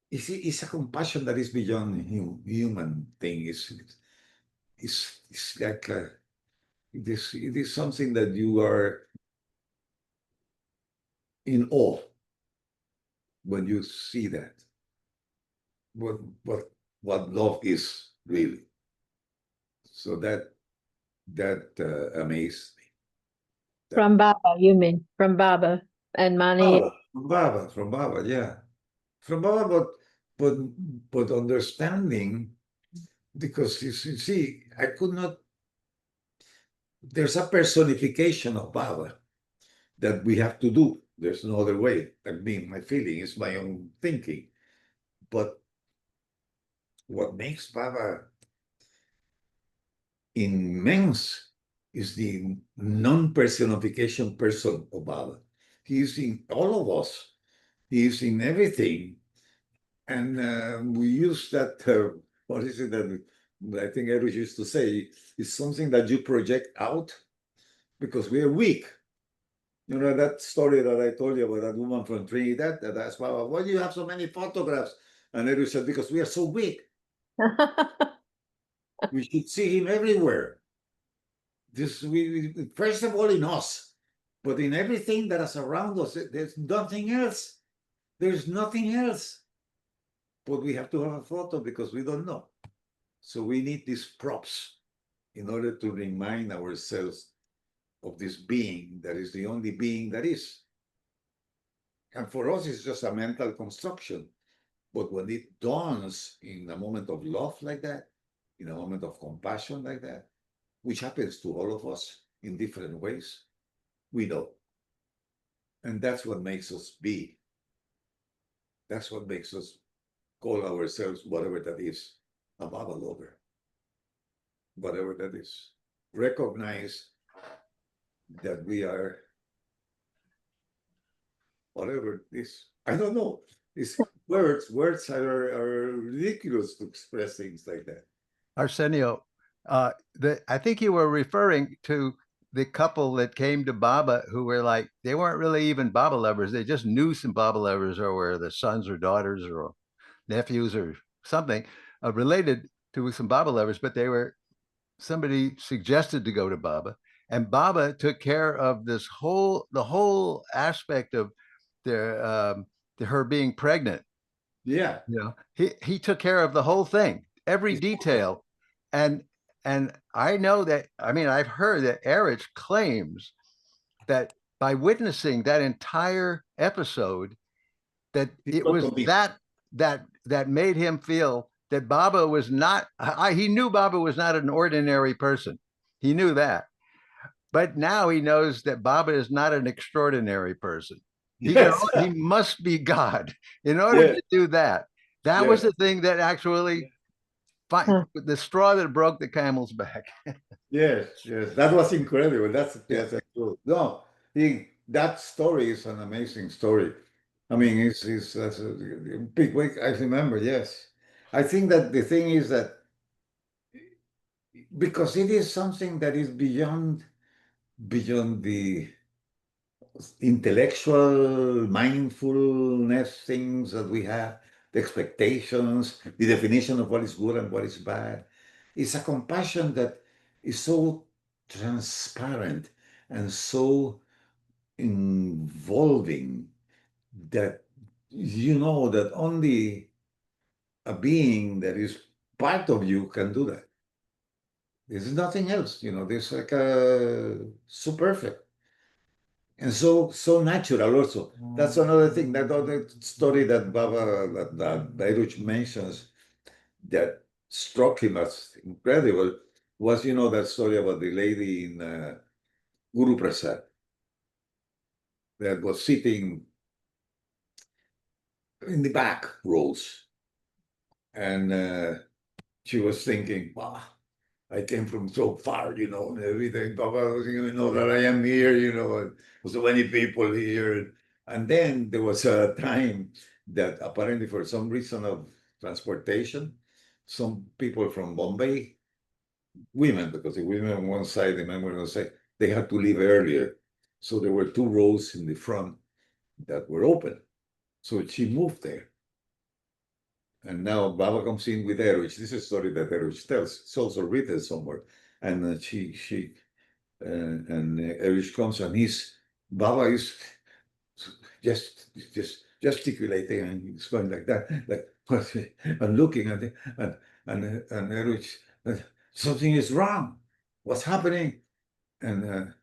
S1: it's a compassion that is beyond human thing. It's like it is something that you are in awe when you see that. What what what love is really. So that amazed me.
S2: From Baba, you mean? From Baba and Mani.
S1: From Baba, yeah, from Baba, but understanding because you see, I could not. There's a personification of Baba that we have to do. There's no other way. I mean, my feeling is my own thinking. But what makes Baba immense is the non-personification person of Baba. He is in all of us. He is in everything. And we use that, what is it that I think Erich used to say, it's something that you project out because we are weak. You know that story that I told you about that woman from Trinidad that asked Baba, why do you have so many photographs? And Erich said, because we are so weak. We should see him everywhere. First of all in us, but in everything that is around us, there's nothing else. There's nothing else. But we have to have a photo because we don't know. So we need these props in order to remind ourselves of this being that is the only being that is. And for us, it's just a mental construction. But when it dawns in a moment of love like that, in a moment of compassion like that, which happens to all of us in different ways, we know. And that's what makes us be. That's what makes us call ourselves whatever that is, a Baba lover, whatever that is. Recognize that we are whatever this. I don't know. It's words. Words are ridiculous to express things like that.
S3: Arsenio, I think you were referring to the couple that came to Baba who were like, they weren't really even Baba lovers. They just knew some Baba lovers or were the sons or daughters or nephews or something related to some Baba lovers, but they were somebody suggested to go to Baba, and Baba took care of the whole aspect of their her being pregnant.
S1: Yeah.
S3: You know, he took care of the whole thing, every detail, and I know that. I mean, I've heard that Erich claims that by witnessing that entire episode, that
S1: It's
S3: it
S1: not
S3: was
S1: convinced.
S3: that made him feel that Baba was not. He knew Baba was not an ordinary person. He knew that, but now he knows that Baba is not an extraordinary person.
S1: Yes.
S3: He must be God in order
S1: Yeah.
S3: to do that. That was
S1: Yeah.
S3: the thing that actually
S2: Huh.
S3: the straw that broke the camel's back.
S1: Yes, yes, that was incredible. That's
S3: Yeah.
S1: yes, that's true. No, that story is an amazing story. I mean, it's that's a big way. I remember. Yes, I think that the thing is that because it is something that is beyond the intellectual mindfulness things that we have, the expectations, the definition of what is good and what is bad. It's a compassion that is so transparent and so involving that you know that only a being that is part of you can do that. There's nothing else, there's like a so perfect. And so natural also. That's another thing. That other story that that Baruch mentions that struck him as incredible was, that story about the lady in Guru Prasad that was sitting in the back rows. And she was thinking, wow, I came from so far, and everything. Papa, that I am here, and so many people here. And then there was a time that apparently for some reason of transportation, some people from Bombay, women, because the women on one side, the men were on the side, they had to leave earlier. So there were two rows in the front that were open. So she moved there. And now Baba comes in with Erich. This is a story that Erich tells. It's also written somewhere. And and Erich comes and Baba is just gesticulating and he's going like that, like and looking at it, and Erich, something is wrong. What's happening? And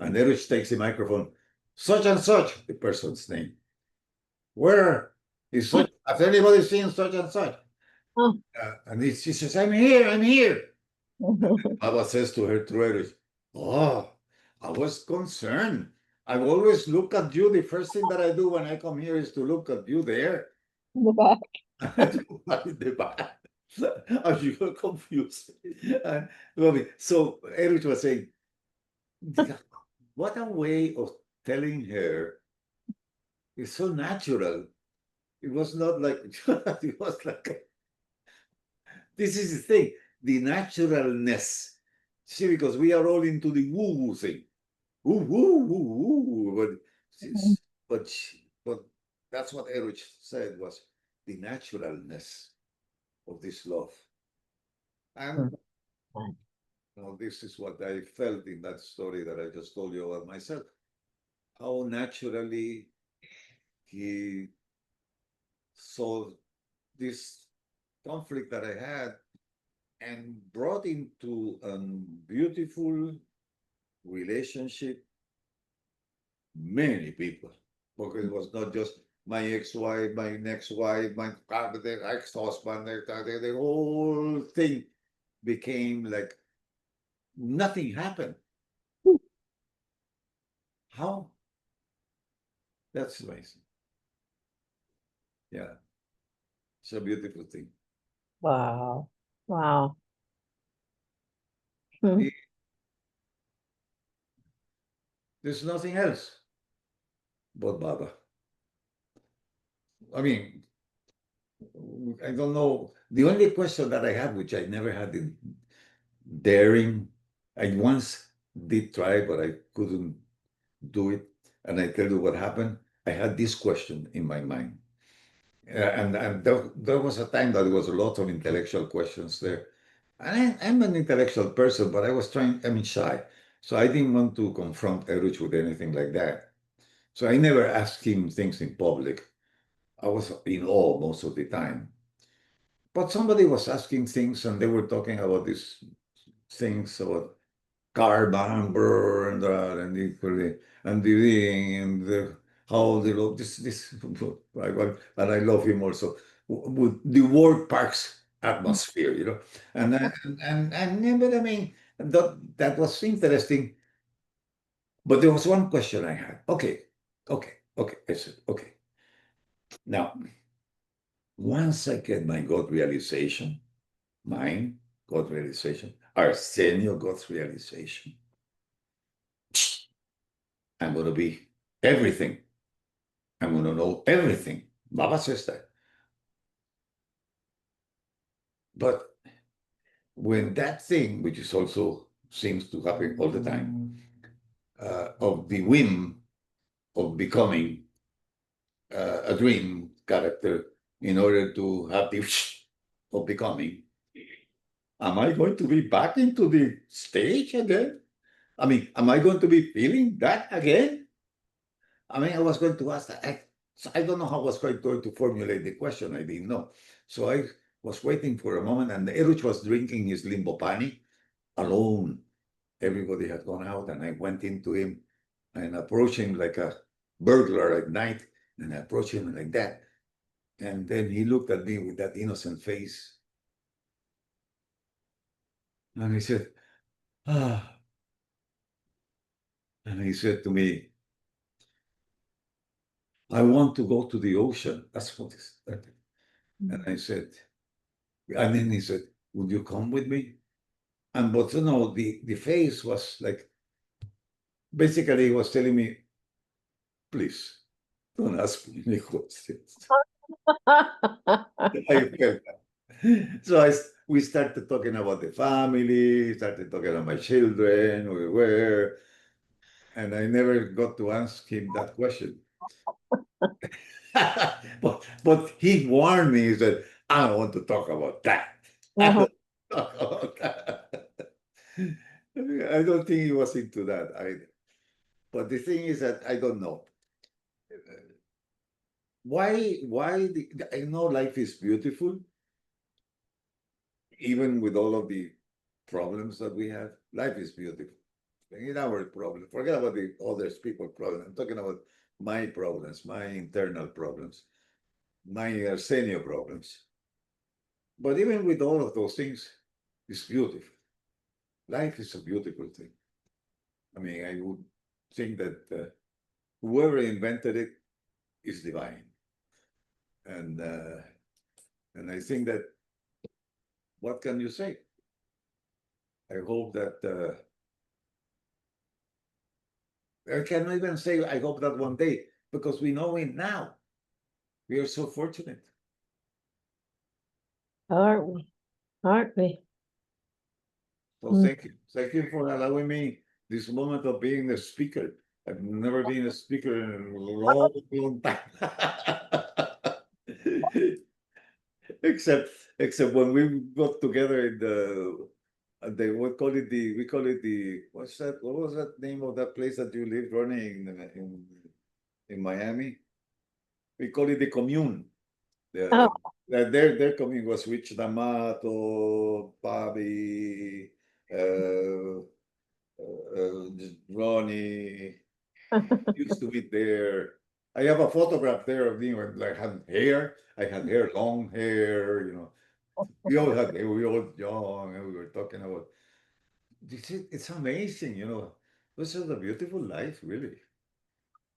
S1: Erich takes the microphone. Such and such, the person's name. Where is such? Has anybody seen such and such?
S2: Huh.
S1: And she says, I'm here, I'm here. Baba says to her through Erich, oh, I was concerned. I always look at you. The first thing that I do when I come here is to look at you there.
S2: In the back.
S1: In the back. And you were confused. And, so Erich was saying, what a way of telling her. It's so natural. It was not like, it was like, this is the thing, the naturalness. See, because we are all into the woo-woo thing. Woo, woo, woo, woo. But, but that's what Erich said was the naturalness of this love. And this is what I felt in that story that I just told you about myself. How naturally he saw this conflict that I had and brought into a beautiful relationship many people. Because it was not just my ex-wife, my next wife, my ex-husband, the whole thing became like nothing happened. How? That's amazing. Yeah. It's a beautiful thing.
S2: Wow. Wow. Hmm.
S1: There's nothing else but Baba. I mean, I don't know. The only question that I have, which I never had in daring, I once did try, but I couldn't do it. And I tell you what happened. I had this question in my mind. And there was a time that there was a lot of intellectual questions there. And I'm an intellectual person, but I mean, shy. So I didn't want to confront Eruch with anything like that. So I never asked him things in public. I was in awe most of the time. But somebody was asking things and they were talking about these things about carbamber and the how they love this and I love him also with the world parks atmosphere, you know, and but I mean that was interesting. But there was one question I had. Okay. I said, okay. Now, once I get my God realization, mine, God realization, Arsenio God's realization, I'm going to be everything. I'm going to know everything. Baba says that. But when that thing, which is also seems to happen all the time, of the whim of becoming a dream character in order to have the of becoming, am I going to be back into the stage again? I mean, am I going to be feeling that again? I mean, I was going to ask that. So I don't know how I was going to formulate the question. I didn't know. So I was waiting for a moment, and Eruch was drinking his limbo pani alone. Everybody had gone out, and I went into him and approached him like a burglar at night, and I approached him like that. And then he looked at me with that innocent face, and he said, "Ah," and he said to me, "I want to go to the ocean." That's what he said. And I said, and then he said, "Would you come with me?" And but you know, the face was like basically he was telling me, please don't ask me any questions. I felt that. So we started talking about the family, started talking about my children, we were, and I never got to ask him that question. but he warned me, he said, I don't want to talk about that. I don't talk about that. I don't think he was into that either. But the thing is that I don't know. I know life is beautiful, even with all of the problems that we have. Life is beautiful. In our problem, forget about the others people problem. I'm talking about my problems, my internal problems, my Arsenio problems. But even with all of those things, it's beautiful. Life is a beautiful thing. I mean, I would think that whoever invented it is divine, and I think that what can you say? I hope that I cannot even say I hope that one day because we know it now. We are so fortunate.
S2: Aren't we? Aren't we?
S1: So
S2: Mm.
S1: thank you for allowing me this moment of being a speaker. I've never been a speaker in a long, long time. except except when we got together in the we call it the what was that name of that place that you lived running in Miami? We call it the commune.
S2: Oh,
S1: Their commune was Rich D'Amato, Bobby, uh, Ronnie used to be there. I have a photograph there of me when I had hair. I had hair, long hair, you know. We all young, and we were talking about it's amazing, you know. This is a beautiful life, really.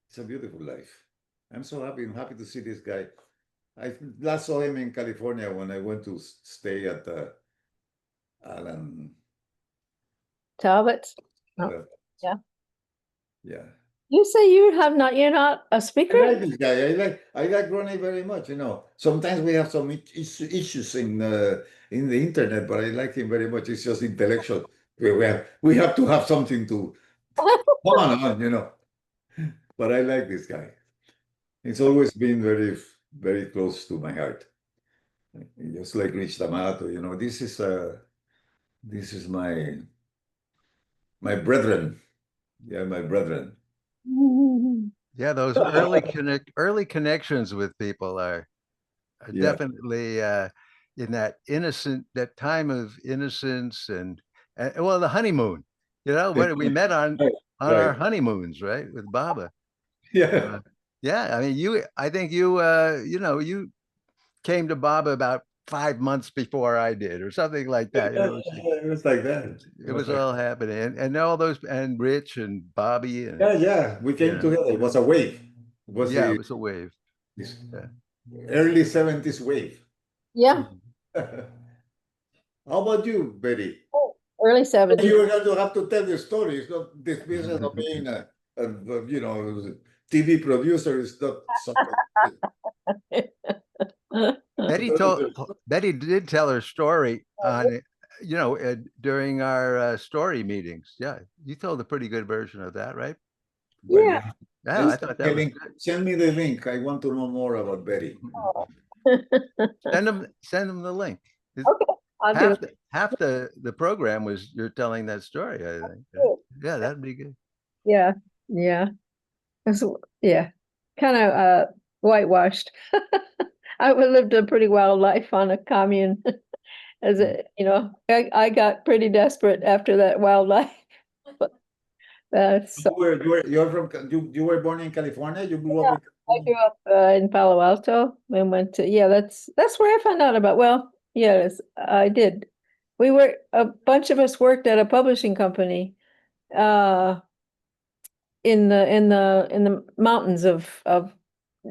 S1: It's a beautiful life. I'm so happy. I'm happy to see this guy. I last saw him in California when I went to stay at Alan.
S2: Talbot. Oh,
S1: Alan.
S2: yeah.
S1: Yeah.
S2: You say you're not a
S1: I
S2: speaker?
S1: like this guy. I like Ronnie very much. You know, sometimes we have some issues in the internet, but I like him very much. It's just intellectual. We have to have something to bond on, you know. But I like this guy. It's always been very close to my heart. Just like Rich D'Amato, you know, this is my brethren. Yeah, my brethren.
S3: Yeah, those early connections with people are
S1: Yeah.
S3: definitely in that time of innocence and well, the honeymoon. You know, when we met
S1: Right,
S3: on our
S1: right.
S3: honeymoons, right, with Baba.
S1: Yeah.
S3: Yeah, I mean, I think you know, you came to Baba about 5 months before I did, or something like that. You know,
S1: It was like that. It
S3: it
S1: was
S3: was
S1: like,
S3: all happening, and all those, and Rich and Bobby, and
S1: yeah. We
S3: you
S1: came
S3: know,
S1: together. It was a wave. It was
S3: yeah, it was a wave.
S1: this
S3: Yeah.
S1: early 70s wave.
S2: Yeah,
S1: How about you, Betty?
S2: early 70s.
S1: You were going to have to tell the story. It's not this business of being you know, TV producer is not something.
S3: Betty did tell her story on, you know, during our story meetings. Yeah, you told a pretty good version of that, right?
S1: Well,
S2: Yeah.
S3: Yeah, I thought that was good.
S1: send me the link. I want to know more about Betty.
S3: Send them the link.
S2: Okay, I'll do it.
S3: Half the program was you're telling that story, I think. Yeah, that'd be good.
S2: Yeah, yeah. That's, yeah, kind of whitewashed. I lived a pretty wild life on a commune. As a, I got pretty desperate after that wild life. But that's
S1: You were born in California. You grew up
S2: yeah.
S1: in
S2: I grew up in Palo Alto and went to that's where I found out about. Well, yes, I did. A bunch of us worked at a publishing company uh in the mountains of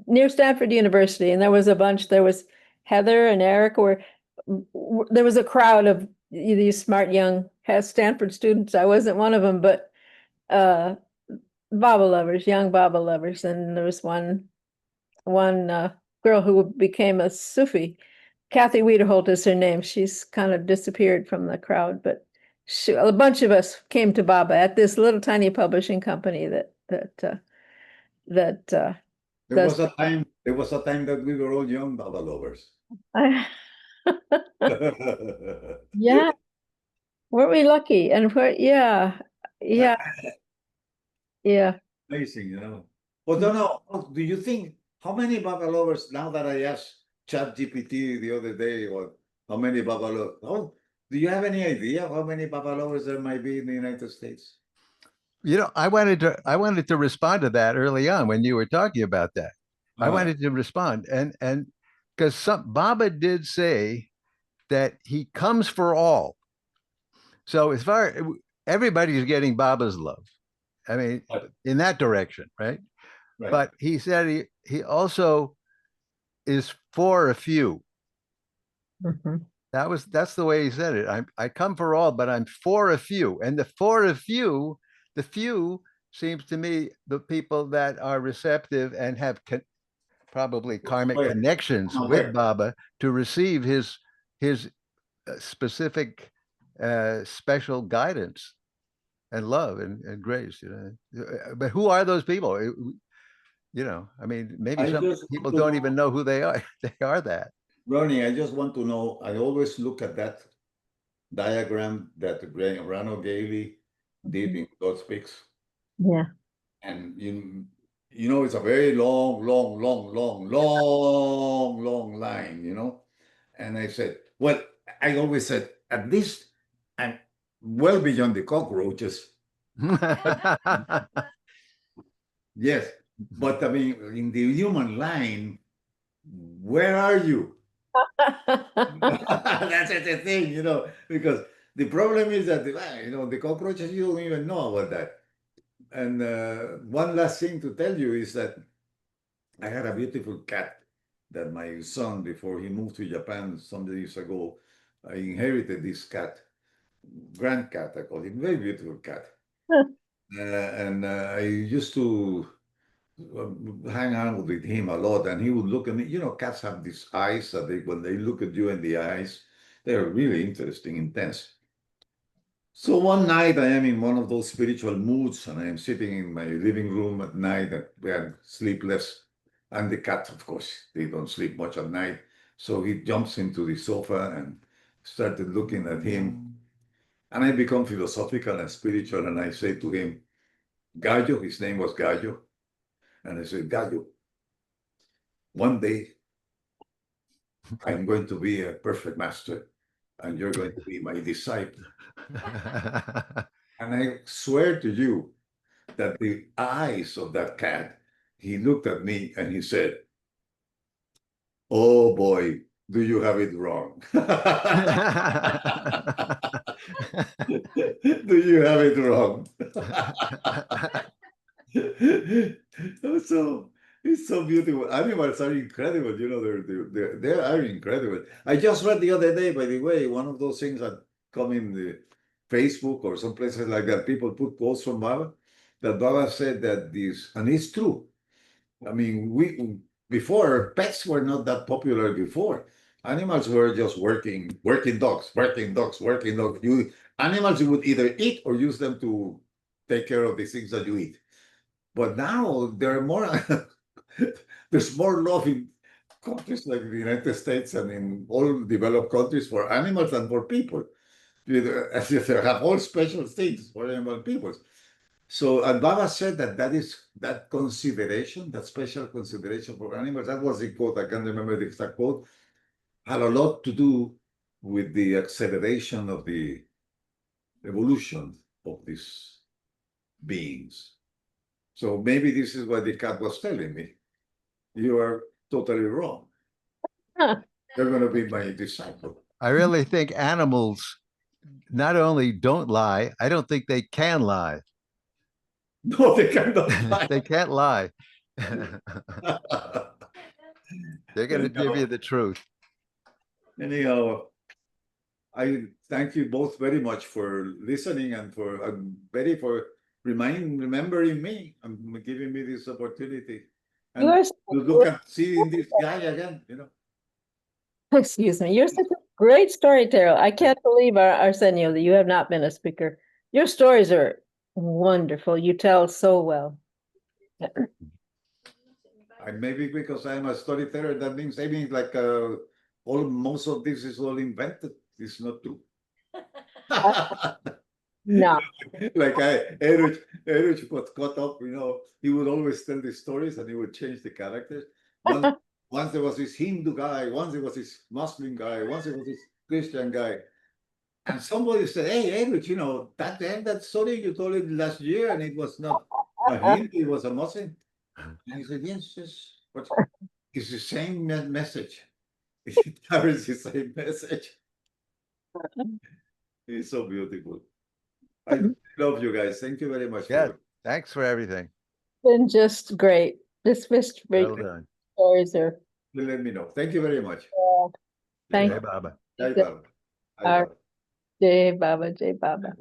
S2: near Stanford University, and there was a bunch. There was Heather and Eric, there was a crowd of these smart young Stanford students. I wasn't one of them, but uh, Baba lovers, young Baba lovers, and there was one girl who became a Sufi. Kathy Wiederholt is her name. She's kind of disappeared from the crowd, but a bunch of us came to Baba at this little tiny publishing company that does.
S1: There was a time that we were all young Baba lovers.
S2: Yeah, weren't we lucky? And yeah, yeah.
S1: Amazing, you know. But don't know, do you think how many Baba lovers now that I asked ChatGPT the other day or how many Baba lovers? Oh, do you have any idea how many Baba lovers there might be in the United States?
S3: You know, I wanted to respond to that early on when you were talking about that. I
S1: Uh,
S3: wanted to respond, and because some Baba did say that he comes for all. So as far everybody's getting Baba's love. I mean,
S1: right,
S3: in that direction, right?
S1: right.
S3: But he said he also is for a few.
S2: Mhm.
S3: That's the way he said it. I come for all, but I'm for a few. And the for a few, the few seems to me the people that are receptive and have probably karmic
S1: Where?
S3: connections with
S1: Where?
S3: Baba to receive his specific special guidance and love and grace, you know. But who are those people? You know, I mean, maybe
S1: I
S3: some
S1: just want
S3: people
S1: to
S3: don't
S1: know,
S3: even know who they are. They are that.
S1: Ronnie, I just want to know, I always look at that diagram that Rano Gailey did in God Speaks.
S2: Yeah.
S1: And you know, it's a very long line, you know. And I said, well, I always said, at least I'm well beyond the cockroaches. Yes. But I mean, in the human line, where are you? That's the thing, you know, because the problem is that, you know, the cockroaches, you don't even know about that. And one last thing to tell you is that I had a beautiful cat that my son, before he moved to Japan some years ago, I inherited this cat, grand cat, I call him, very beautiful cat. I used to hang out with him a lot, and he would look at me. You know, cats have these eyes that when they look at you in the eyes, they're really interesting, intense. So one night I am in one of those spiritual moods, and I am sitting in my living room at night, and we are sleepless. And the cat, of course, they don't sleep much at night. So he jumps into the sofa and started looking at him. And I become philosophical and spiritual, and I say to him, Gallo, his name was Gallo. And I said, Gallo, one day I'm going to be a perfect master, and you're going to be my disciple. And I swear to you that the eyes of that cat, he looked at me and he said, oh boy, do you have it wrong? Do you have it wrong? So it's so beautiful. Animals are incredible. You know, they are incredible. I just read the other day, by the way, one of those things that come in the Facebook or some places like that. People put quotes from Baba, that Baba said that this, and it's true. I mean, before pets were not that popular before. Animals were just working dogs, working dogs, working dogs. Animals you would either eat or use them to take care of the things that you eat. But now there are more. There's more love in countries like the United States and in all developed countries for animals than for people. As if they have all special things for animal people. So, and Baba said that consideration, that special consideration for animals, that was the quote, I can't remember the exact quote, had a lot to do with the acceleration of the evolution of these beings. So maybe this is what the cat was telling me. You are totally wrong.
S2: Huh.
S1: You're going to be my disciple.
S3: I really think animals not only don't lie, I don't think they can lie.
S1: No, they cannot lie.
S3: They can't lie. They're going to give you the truth.
S1: Anyhow, I thank you both very much for listening and for Betty for remembering me and giving me this opportunity. And
S2: You are,
S1: to look at seeing this guy again, you know.
S2: excuse me, you're such a great storyteller. I can't believe, Arsenio, that you have not been a speaker. Your stories are wonderful. You tell so well.
S1: And maybe because I'm a storyteller, that means like most of this is all invented. It's not true.
S2: No.
S1: Like Erich got caught up, you know, he would always tell the stories and he would change the characters. Once there was this Hindu guy, once there was this Muslim guy, once there was this Christian guy. And somebody said, hey, Erich, you know, that story you told it last year and it was not a Hindu, it was a Muslim. And he said, yes, but it's the same message. It carries the same message. It's so beautiful. I love you guys. Thank you very much.
S3: Yeah, thanks for everything.
S2: Been just great. This was
S3: Well
S2: great.
S3: done.
S2: Stories are.
S1: Let me know. Thank you very much.
S2: Thank
S3: Hey, Baba.
S1: Jai
S2: you.
S1: Baba. Jai Baba.
S2: Jai Baba, Jai Baba.